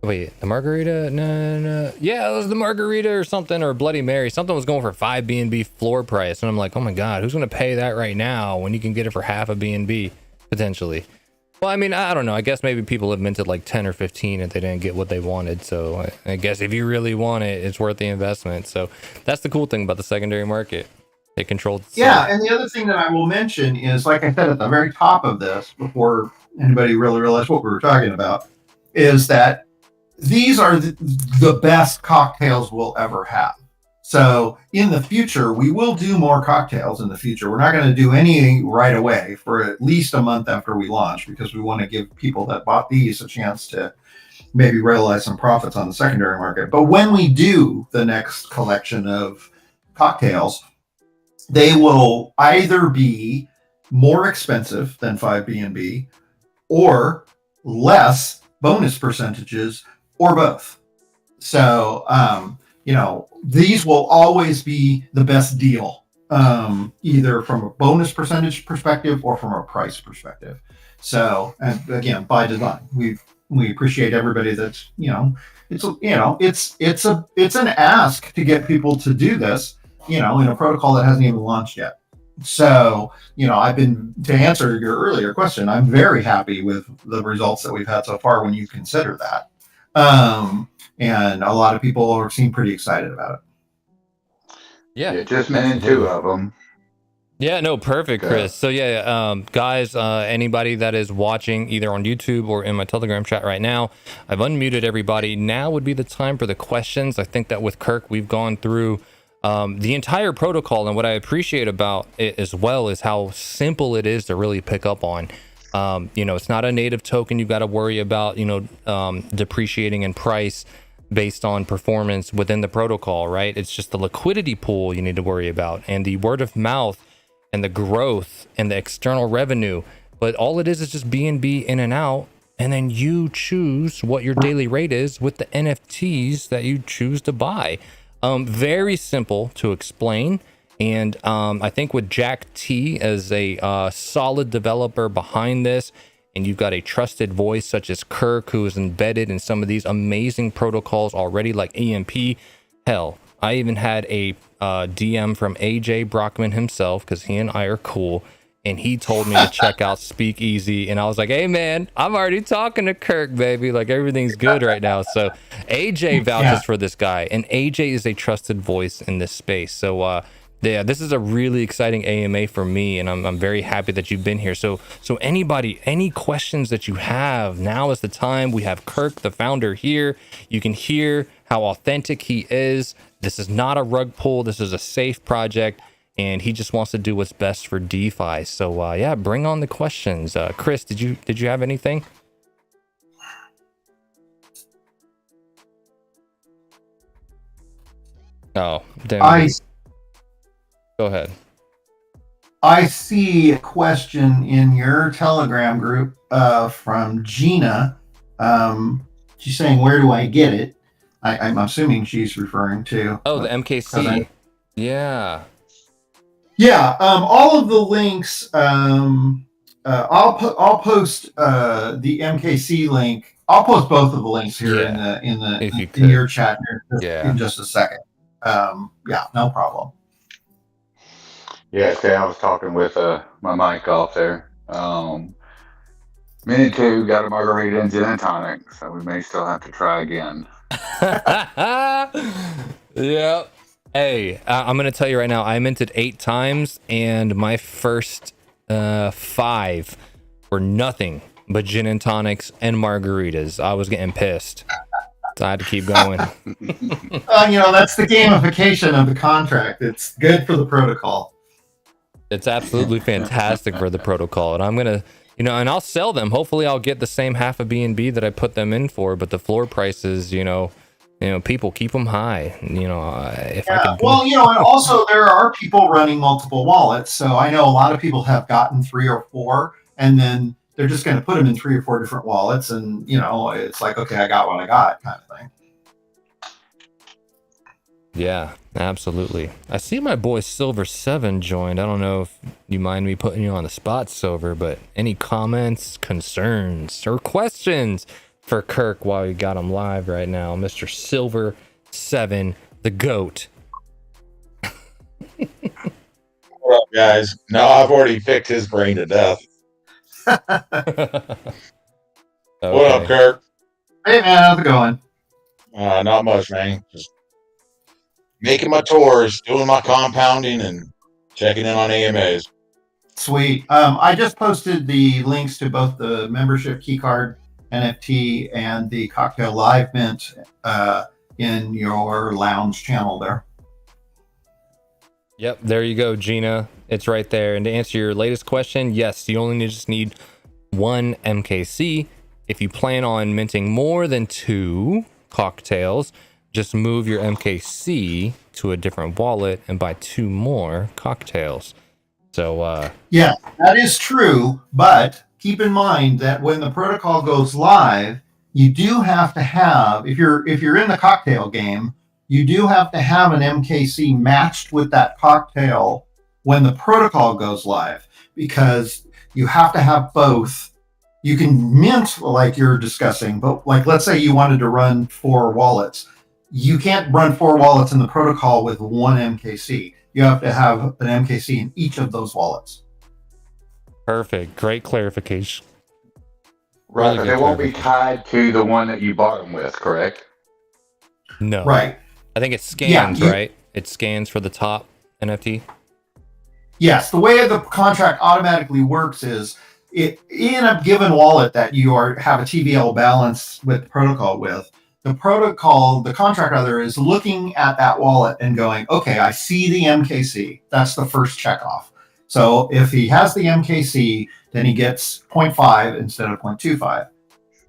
Wait, the margarita? No. Yeah, it was the margarita or something, or Bloody Mary. Something was going for 5 BNB floor price. And I'm like, oh my God, who's going to pay that right now when you can get it for half a BNB potentially? Well, I mean, I don't know. I guess maybe people have minted like 10 or 15 if they didn't get what they wanted. So I guess if you really want it, it's worth the investment. So that's the cool thing about the secondary market. They control. Yeah, and the other thing that I will mention is, like I said at the very top of this, before anybody really realized what we were talking about, is that these are the best cocktails we'll ever have. So in the future, we will do more cocktails in the future. We're not going to do any right away for at least a month after we launch, because we want to give people that bought these a chance to maybe realize some profits on the secondary market. But when we do the next collection of cocktails, they will either be more expensive than 5 BNB or less bonus percentages or both. So, these will always be the best deal, either from a bonus percentage perspective or from a price perspective. So, and again, by design, we appreciate everybody that's, it's an ask to get people to do this, in a protocol that hasn't even launched yet. So, to answer your earlier question, I'm very happy with the results that we've had so far when you consider that. And a lot of people seem pretty excited about it. Yeah, just minted 2 of them. Yeah, no, perfect, Chris. So guys, anybody that is watching either on YouTube or in my Telegram chat right now, I've unmuted everybody. Now would be the time for the questions. I think that with Kirk, we've gone through the entire protocol, and what I appreciate about it as well is how simple it is to really pick up on. It's not a native token you've got to worry about, depreciating in price based on performance within the protocol, right? It's just the liquidity pool you need to worry about, and the word of mouth and the growth and the external revenue. But all it is just BNB in and out, and then you choose what your daily rate is with the NFTs that you choose to buy. Very simple to explain. And I think with Jack T as a solid developer behind this, and you've got a trusted voice such as Kirk, who is embedded in some of these amazing protocols already, like EMP, hell, I even had a DM from AJ Brockman himself, because he and I are cool, and he told me to check out Speakeasy, and I was like, hey man, I'm already talking to Kirk, baby, like everything's good right now. So AJ vouches for this guy, and AJ is a trusted voice in this space. So yeah, this is a really exciting AMA for me, and I'm very happy that you've been here. So anybody, any questions that you have, now is the time. We have Kirk, the founder, here. You can hear how authentic he is. This is not a rug pull. This is a safe project, and he just wants to do what's best for DeFi. So yeah, bring on the questions. Chris, did you have anything? Oh, damn. Go ahead. I see a question in your Telegram group from Gina. She's saying, where do I get it? I'm assuming she's referring to... Oh, the MKC. Yeah. Yeah, all of the links, I'll post the MKC link. I'll post both of the links here in your chat here in just a second. Yeah, no problem. Yeah, see, I was talking with my mic off there. Me too got a margarita and gin and tonic, so we may still have to try again. Yeah. Hey, I'm gonna tell you right now, I minted 8 times, and my first 5 were nothing but gin and tonics and margaritas. I was getting pissed, so I had to keep going. That's the gamification of the contract. It's good for the protocol. It's absolutely fantastic for the protocol, and I'm gonna, and I'll sell them. Hopefully, I'll get the same half of BNB that I put them in for. But the floor prices, people keep them high. If I can. Well, and also there are people running multiple wallets, so I know a lot of people have gotten 3 or 4, and then they're just going to put them in 3 or 4 different wallets, and it's like, okay, I got what I got, kind of thing. Yeah, absolutely. I see my boy Silver7 joined. I don't know if you mind me putting you on the spot, Silver, but any comments, concerns, or questions for Kirk while we got him live right now? Mr. Silver7, the GOAT. What up, guys? No, I've already picked his brain to death. Okay. What up, Kirk? Hey, man, how's it going? Not much, man. Just making my tours, doing my compounding, and checking in on AMAs. Sweet. I just posted the links to both the membership keycard NFT and the Cocktail Live Mint in your lounge channel there. Yep, there you go, Gina. It's right there. And to answer your latest question, yes, you only just need 1 MKC. If you plan on minting more than 2 cocktails, just move your MKC to a different wallet and buy 2 more cocktails. So yeah, that is true, but keep in mind that when the protocol goes live, you do have to have, if you're in the cocktail game, you do have to have an MKC matched with that cocktail when the protocol goes live, because you have to have both. You can mint like you're discussing, but like, let's say you wanted to run 4 wallets. You can't run 4 wallets in the protocol with 1 MKC. You have to have an MKC in each of those wallets. perfect. Great clarification. Right, Really but good they won't be tied to the one that you bought them with, correct? No. Right. I think it scans, right? It scans for the top NFT. Yes, the way the contract automatically works is it in a given wallet that you have a TVL balance with the protocol with, the contract rather, is looking at that wallet and going, okay, I see the MKC. That's the first checkoff. So if he has the MKC, then he gets 0.5 instead of 0.25.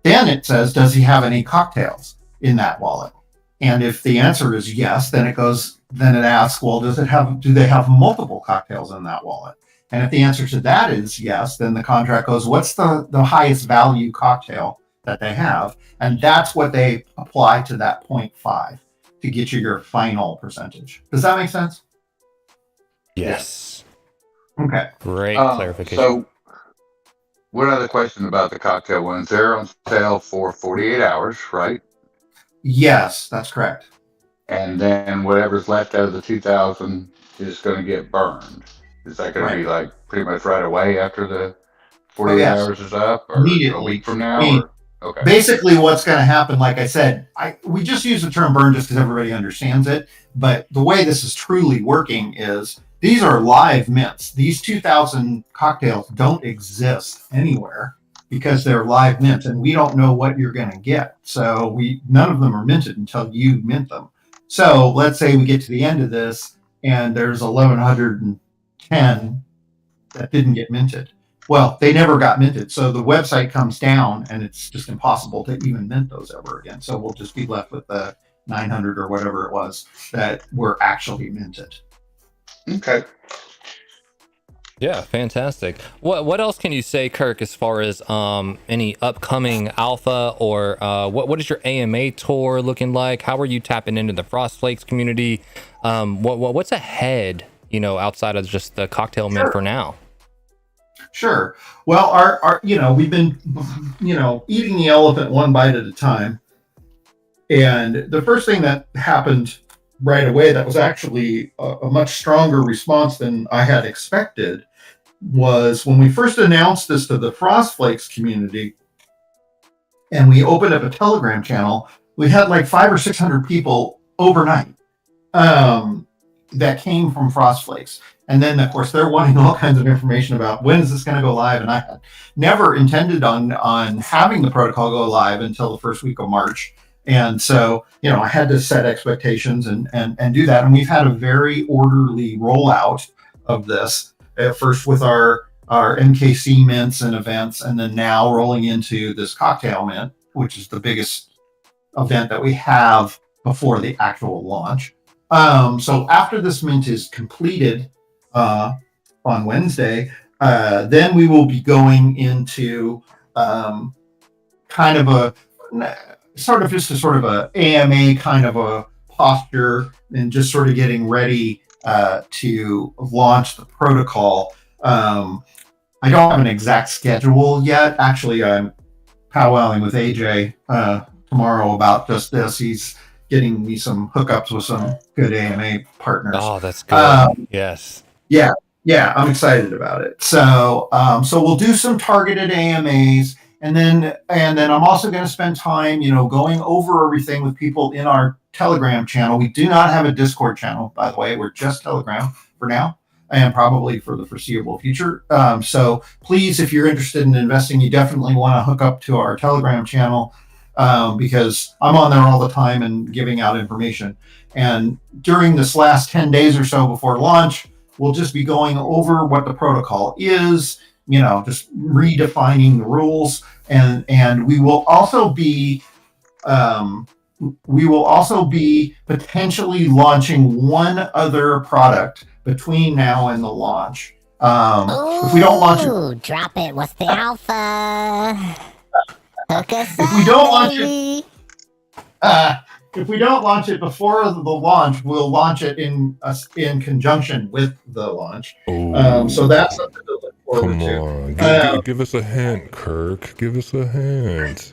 Then it says, does he have any cocktails in that wallet? And if the answer is yes, then it asks, well, do they have multiple cocktails in that wallet? And if the answer to that is yes, then the contract goes, what's the highest value cocktail that they have? And that's what they apply to that 0.5 to get you your final percentage. Does that make sense? Yes. Okay. Great clarification. So, one other question about the cocktail ones. They're on sale for 48 hours, right? Yes, that's correct. and then whatever's left out of the 2,000 is going to get burned. Is that going to be Right. like pretty much right away after the Oh 48 yes, hours is up, or a immediately. week from I now, mean, or okay? basically what's going to happen, like I said, we just use the term burn just because everybody understands it. But the way this is truly working is these are live mints. These 2,000 cocktails don't exist anywhere because they're live mint, and we don't know what you're going to get. So none of them are minted until you mint them. So let's say we get to the end of this and there's 1,110 that didn't get minted. Well, they never got minted. So the website comes down and it's just impossible to even mint those ever again. So we'll just be left with the 900 or whatever it was that were actually minted. Okay. Yeah, fantastic. What else can you say, Kirk, as far as any upcoming alpha, or what is your AMA tour looking like? How are you tapping into the Frost Flakes community? What's ahead, outside of just the cocktail mint for now? Sure. Well, our we've been eating the elephant one bite at a time. And the first thing that happened right away that was actually a much stronger response than I had expected was when we first announced this to the Frost Flakes community and we opened up a Telegram channel. We had like 500 or 600 people overnight that came from Frost Flakes. And then, of course, they're wanting all kinds of information about when is this going to go live. And I had never intended on having the protocol go live until the first week of March. And so, I had to set expectations and do that. And we've had a very orderly rollout of this, at first with our MKC mints and events, and then now rolling into this cocktail mint, which is the biggest event that we have before the actual launch. So after this mint is completed on Wednesday, then we will be going into kind of a sort of a AMA kind of a posture and just sort of getting ready to launch the protocol. I don't have an exact schedule yet. Actually, I'm powwowing with AJ tomorrow about just this. He's getting me some hookups with some good AMA partners. Oh, that's good. Yes. Yeah, I'm excited about it. So we'll do some targeted AMAs, and then I'm also going to spend time, going over everything with people in our Telegram channel. We do not have a Discord channel, by the way. We're just Telegram for now, and probably for the foreseeable future. So please, if you're interested in investing, you definitely want to hook up to our Telegram channel. Because I'm on there all the time and giving out information. And during this last 10 days or so before launch, we'll just be going over what the protocol is, just redefining the rules. And we will also be potentially launching one other product between now and the launch. If we don't launch it, drop it. What's the alpha? If we don't launch it before the launch, we'll launch it in conjunction with the launch. So that's something to look forward to. Come on, give us a hint, Kirk. Give us a hint.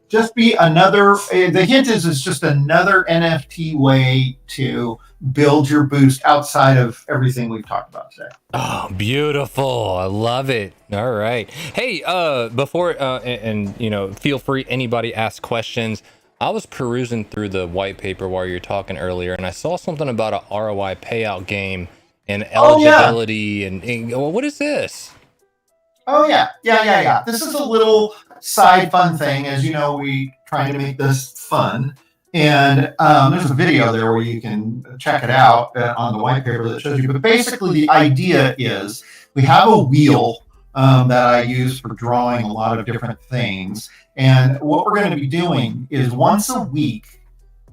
Just be another. The hint is just another NFT way to build your boost outside of everything we've talked about today. Oh, beautiful. I love it. All right. Hey, before feel free, anybody ask questions. I was perusing through the white paper while you were talking earlier, and I saw something about a ROI payout game and eligibility. And what is this? Oh yeah. This is a little side fun thing. As you know, we trying to make this fun. And there's a video there where you can check it out on the white paper that shows you. But basically, the idea is we have a wheel that I use for drawing a lot of different things. And what we're going to be doing is once a week,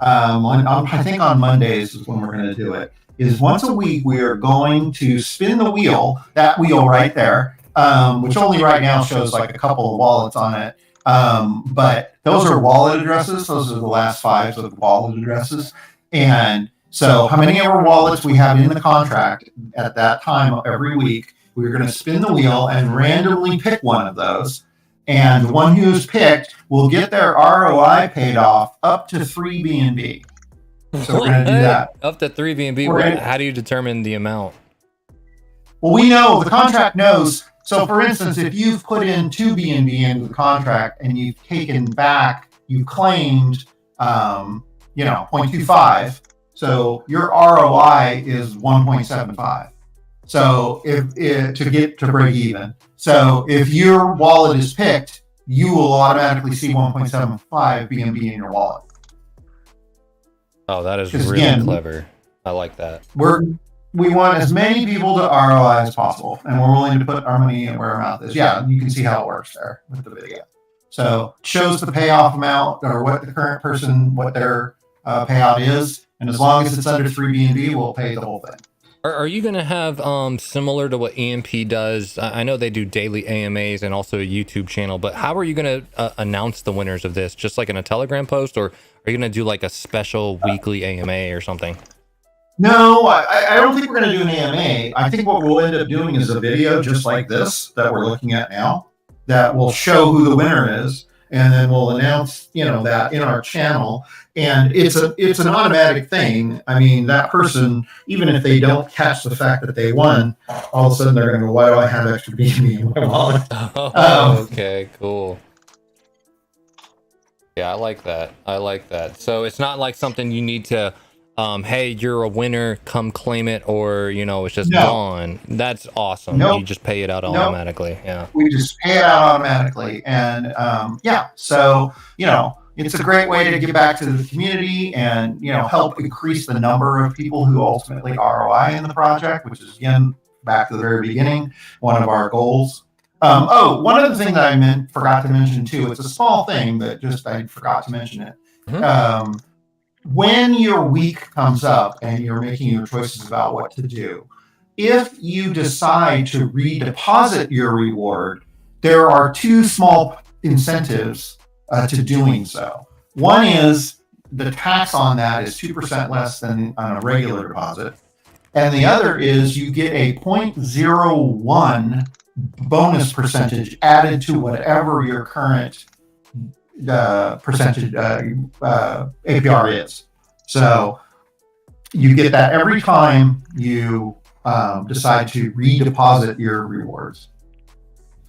I think on Mondays is when we're going to do it, is once a week we are going to spin the wheel, that wheel right there, which only right now shows like a couple of wallets on it. But those are wallet addresses. Those are the last fives of the wallet addresses. And so how many of our wallets we have in the contract at that time every week, we're going to spin the wheel and randomly pick one of those. And the one who's picked will get their ROI paid off up to 3 BNB. So we're going to do that. Up to 3 BNB. How do you determine the amount? Well, we know the contract knows. So, for instance, if you've put in 2 BNB into the contract and you've taken back, you claimed, 0.25. So your ROI is 1.75. So to get to break even. So if your wallet is picked, you will automatically see 1.75 BNB in your wallet. Oh, that is really clever. I like that. We want as many people to ROI as possible, and we're willing to put our money where our mouth is. Yeah, you can see how it works there with the video. So it shows the payoff amount or what the current person, what their payout is, and as long as it's under 3 BNB, we'll pay the whole thing. Are you going to have similar to what EMP does? I know they do daily AMAs and also a YouTube channel, but how are you going to announce the winners of this? Just like in a Telegram post, or are you going to do like a special weekly AMA or something? No, I don't think we're going to do an AMA. I think what we'll end up doing is a video just like this that we're looking at now that will show who the winner is, and then we'll announce, that in our channel. And it's an automatic thing. I mean, that person, even if they don't catch the fact that they won, all of a sudden they're going to go, "Why do I have extra BNB in my wallet?" Okay, cool. Yeah, I like that. So it's not like something you need to, hey, you're a winner, come claim it, or it's just gone. That's awesome. Nope. You just pay it out automatically. Yeah. We just pay it out automatically, and so it's a great way to give back to the community and help increase the number of people who ultimately ROI in the project, which is again back to the very beginning, one of our goals. One other thing that I forgot to mention too. It's a small thing, but I forgot to mention it. Mm-hmm. When your week comes up and you're making your choices about what to do, if you decide to redeposit your reward, there are 2 small incentives to doing so. One is the tax on that is 2% less than on a regular deposit. And the other is you get a 0.01 bonus percentage added to whatever your current percentage APR is. So you get that every time you decide to redeposit your rewards.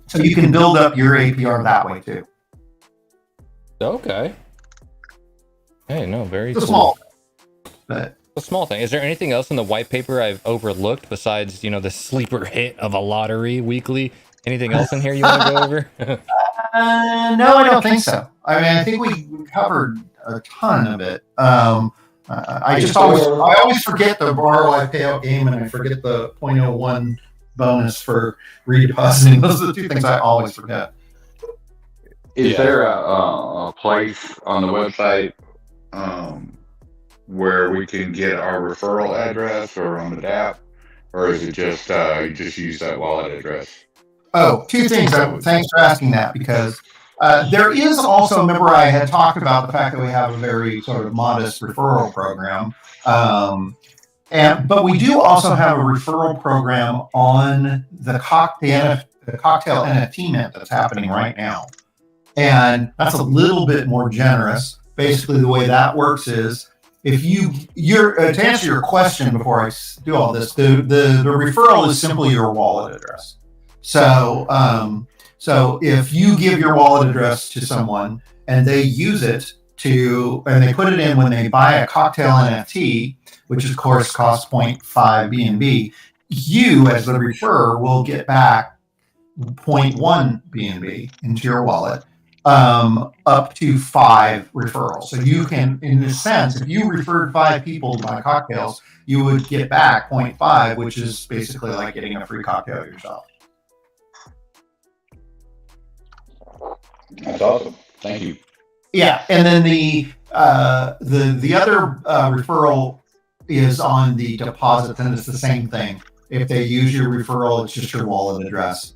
So you can build up your APR that way too. Okay. Hey, no, very it's cool. Small, but a small thing. Is there anything else in the white paper I've overlooked besides, the sleeper hit of a lottery weekly? Anything else in here you want to go over? No, I don't think so. I mean, I think we covered a ton of it. I always forget the ROI payout game, and I forget the 0.01 bonus for redepositing. Those are the 2 things I always forget. Is there a place on the website where we can get our referral address or on the app, or is it just you just use that wallet address? Oh, 2 things. Thanks for asking that, because there is also, remember I had talked about the fact that we have a very sort of modest referral program. But we do also have a referral program on the Cocktail NFT mint that's happening right now. And that's a little bit more generous. Basically, the way that works is, if you're to answer your question before I do all this, the referral is simply your wallet address. So if you give your wallet address to someone and they use it and they put it in when they buy a Cocktail NFT, which of course costs 0.5 BNB, you as the referrer will get back 0.1 BNB into your wallet, up to 5 referrals. So you can, in this sense, if you referred 5 people to buy cocktails, you would get back 0.5, which is basically like getting a free cocktail yourself. That's awesome. Thank you. Yeah, and then the other referral is on the deposit, and it's the same thing. If they use your referral, it's just your wallet address.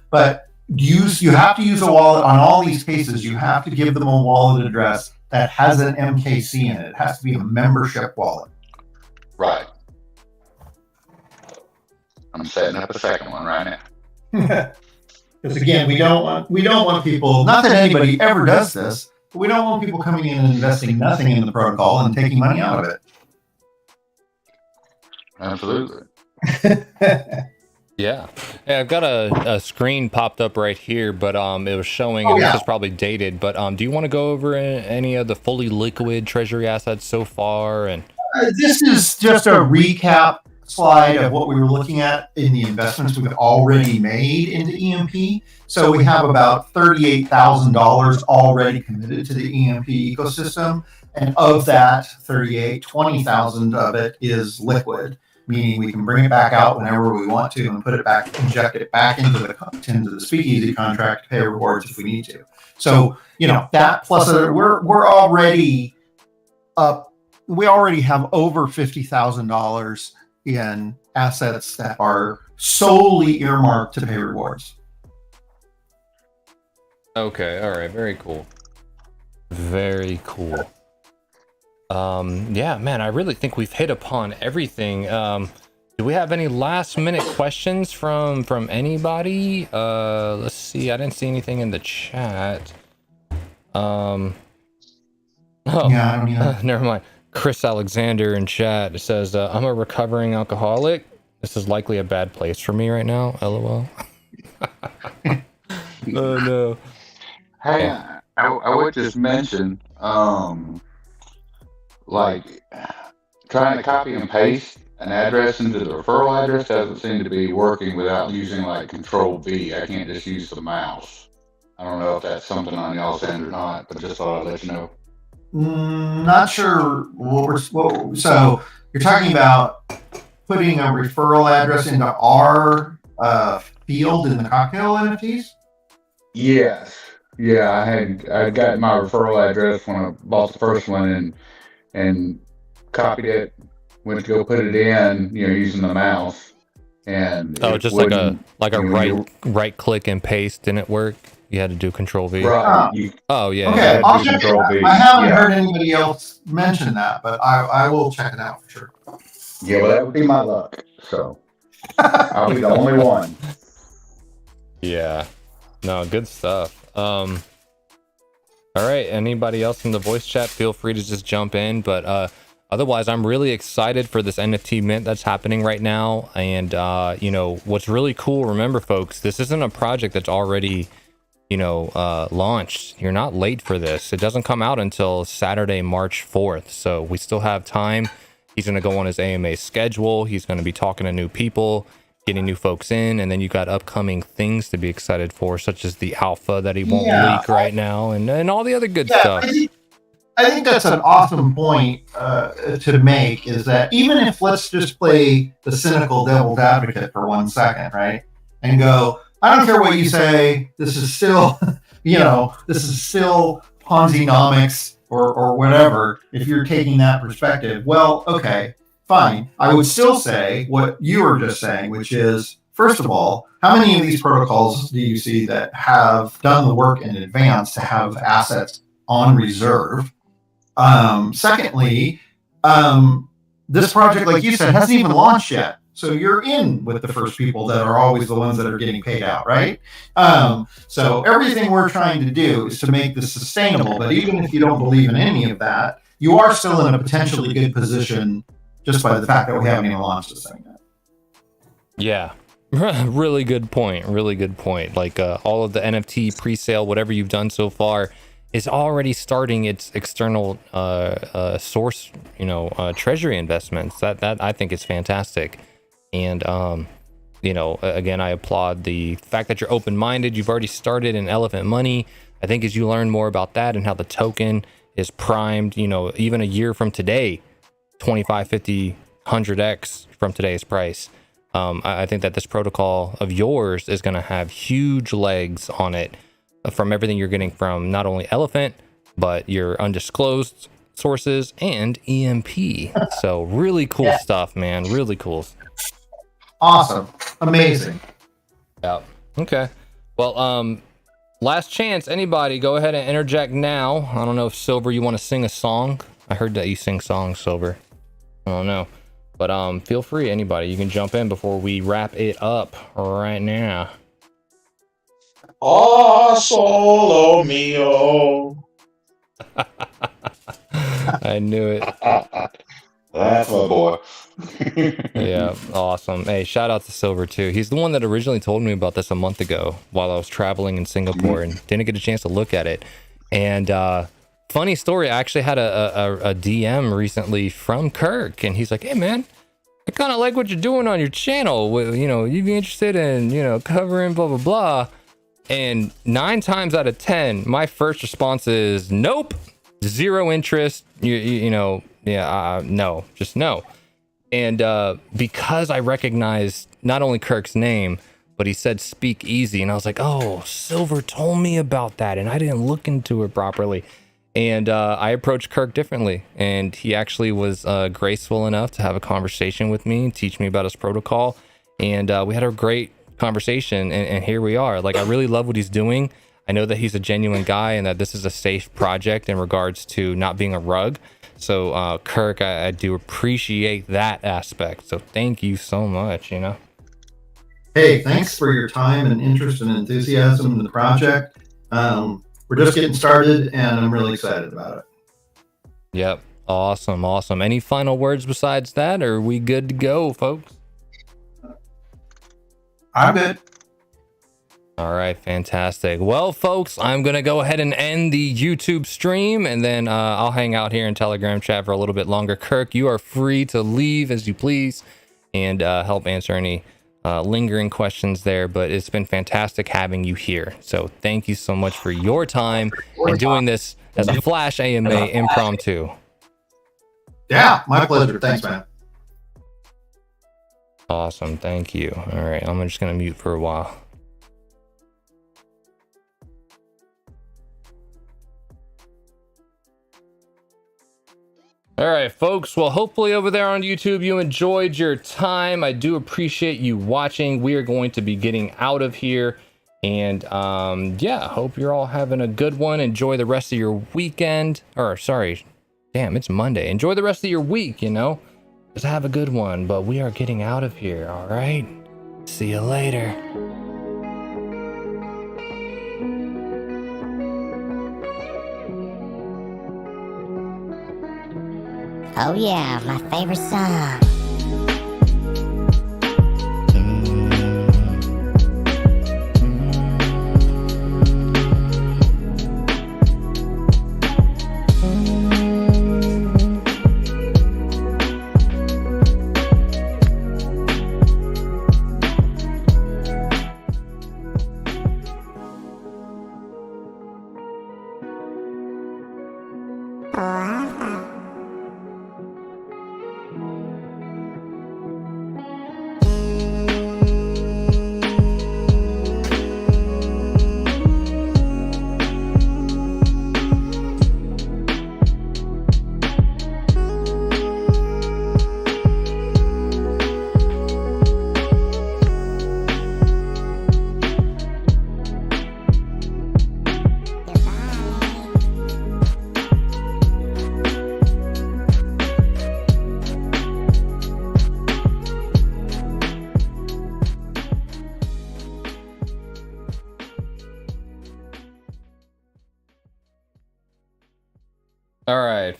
But you have to use a wallet on all these cases. You have to give them a wallet address that has an MKC in it. It has to be a membership wallet. Right. I'm setting up a second one right now. Because again, we don't want people. Not that anybody ever does this, We don't want people coming in and investing nothing in the protocol and taking money out of Absolutely. it. Yeah. Hey, I've got a screen popped up right here, but it was showing, Oh, and yeah. this is probably dated, but do you want to go over any of the fully liquid treasury assets so far? And This is just a recap slide of what we were looking at in the investments we've already made into EMP. So we have about $38,000 already committed to the EMP ecosystem. And of that 20,000 of it is liquid, meaning we can bring it back out whenever we want to and put it back, inject it back into the Speakeasy contract to pay rewards if we need to. So, that plus we're already up. We already have over $50,000 in assets that are solely earmarked to pay rewards. okay, all right, very cool. Very cool. Yeah, man, I really think we've hit upon everything. Do we have any last minute questions from anybody? Let's see. I didn't see anything in the chat. Oh, Yeah, I don't know. never mind. Chris Alexander in chat says, I'm a recovering alcoholic. This is likely a bad place for me right now. LOL. Oh no. Hey, Yeah. I would just mention, like, trying to copy and paste an address into the referral address doesn't seem to be working without using like Control V. I can't just use the mouse. I don't know if that's something on y'all's end or not, but just thought I'd let you know. Not sure so you're talking about putting a referral address into our field in the cocktail NFTs? Yes. Yeah, I got my referral address when I bought the first one and copied it, went to go put it in, using the mouse, and Oh, it just like a wouldn't, right click and paste didn't work. You had to do Control V. right. Oh yeah. Okay, yeah. I'll do check it Control out. V. I haven't Yeah. heard anybody else mention that, but I will check it out for sure. Yeah, well, that would be my luck. So I'll be the only one. Yeah. No, good stuff. All right. Anybody else in the voice chat? Feel free to just jump in. But otherwise, I'm really excited for this NFT mint that's happening right now. And what's really cool. Remember, folks, this isn't a project that's already launched. You're not late for this. It doesn't come out until Saturday, March 4th. So we still have time. He's going to go on his AMA schedule. He's going to be talking to new people, getting new folks in, and then you got upcoming things to be excited for, such as the alpha that he won't leak right now, and all the other good stuff. I think that's an awesome point to make, is that even if, let's just play the cynical devil's advocate for 1 second, right? And go, I don't care what you say, this is still, this is still Ponzi-nomics or whatever, if you're taking that perspective. Well, okay, fine. I would still say what you were just saying, which is, first of all, how many of these protocols do you see that have done the work in advance to have assets on reserve? Secondly, this project, like you said, hasn't even launched yet. So you're in with the first people that are always the ones that are getting paid out, right? So everything we're trying to do is to make this sustainable. But even if you don't believe in any of that, you are still in a potentially good position just by the fact that we haven't even launched this thing yet. Yeah. Really good point. Really good point. Like all of the NFT pre-sale, whatever you've done so far, is already starting its external source, treasury investments. That I think is fantastic. And again, I applaud the fact that you're open-minded. You've already started in Elephant Money. I think as you learn more about that and how the token is primed, even a year from today, 25, 50, 100x from today's price. I think that this protocol of yours is going to have huge legs on it from everything you're getting from not only Elephant, but your undisclosed sources and EMP. So really cool stuff, man. Really cool. Awesome. Amazing. Yeah. Okay. Well, last chance. Anybody, go ahead and interject now. I don't know if Silver, you want to sing a song. I heard that you sing songs, Silver. I don't know. But feel free, anybody. You can jump in before we wrap it up right now. Oh, solo mio. I knew it. That's my boy. Yeah, awesome. Hey, shout out to Silver too. He's the one that originally told me about this a month ago while I was traveling in Singapore and didn't get a chance to look at it. And funny story, I actually had a DM recently from Kirk, and he's like, "Hey man, I kind of like what you're doing on your channel. You know, you'd be interested in, you know, covering blah blah blah." And 9 times out of 10, my first response is nope, zero interest. You know, yeah, no, just no. And because I recognized not only Kirk's name, but he said Speakeasy, and I was like, oh, Silver told me about that, and I didn't look into it properly. And I approached Kirk differently, and he actually was graceful enough to have a conversation with me, teach me about his protocol, and we had a great conversation, and here we are. Like, I really love what he's doing. I know that he's a genuine guy and that this is a safe project in regards to not being a rug. So Kirk, I do appreciate that aspect. So thank you so much, you know. Hey, thanks for your time and interest and enthusiasm in the project. We're just getting started, and I'm really excited about it. Yep. Awesome. Awesome. Any final words besides that? Or are we good to go, folks? I'm good. All right, fantastic. Well, folks, I'm going to go ahead and end the YouTube stream, and then I'll hang out here in Telegram chat for a little bit longer. Kirk, you are free to leave as you please and help answer any lingering questions there, but it's been fantastic having you here. So thank you so much for your time and doing this as a Flash AMA impromptu. Yeah, my pleasure. Thanks, man. Awesome. Thank you. All right, I'm just going to mute for a while. All right, folks. Well, hopefully over there on YouTube, you enjoyed your time. I do appreciate you watching. We are going to be getting out of here. And yeah, hope you're all having a good one. Enjoy the rest of your weekend. Or sorry, damn, it's Monday. Enjoy the rest of your week, you know. Just have a good one. But we are getting out of here, all right? See you later. Oh yeah, my favorite song. All right.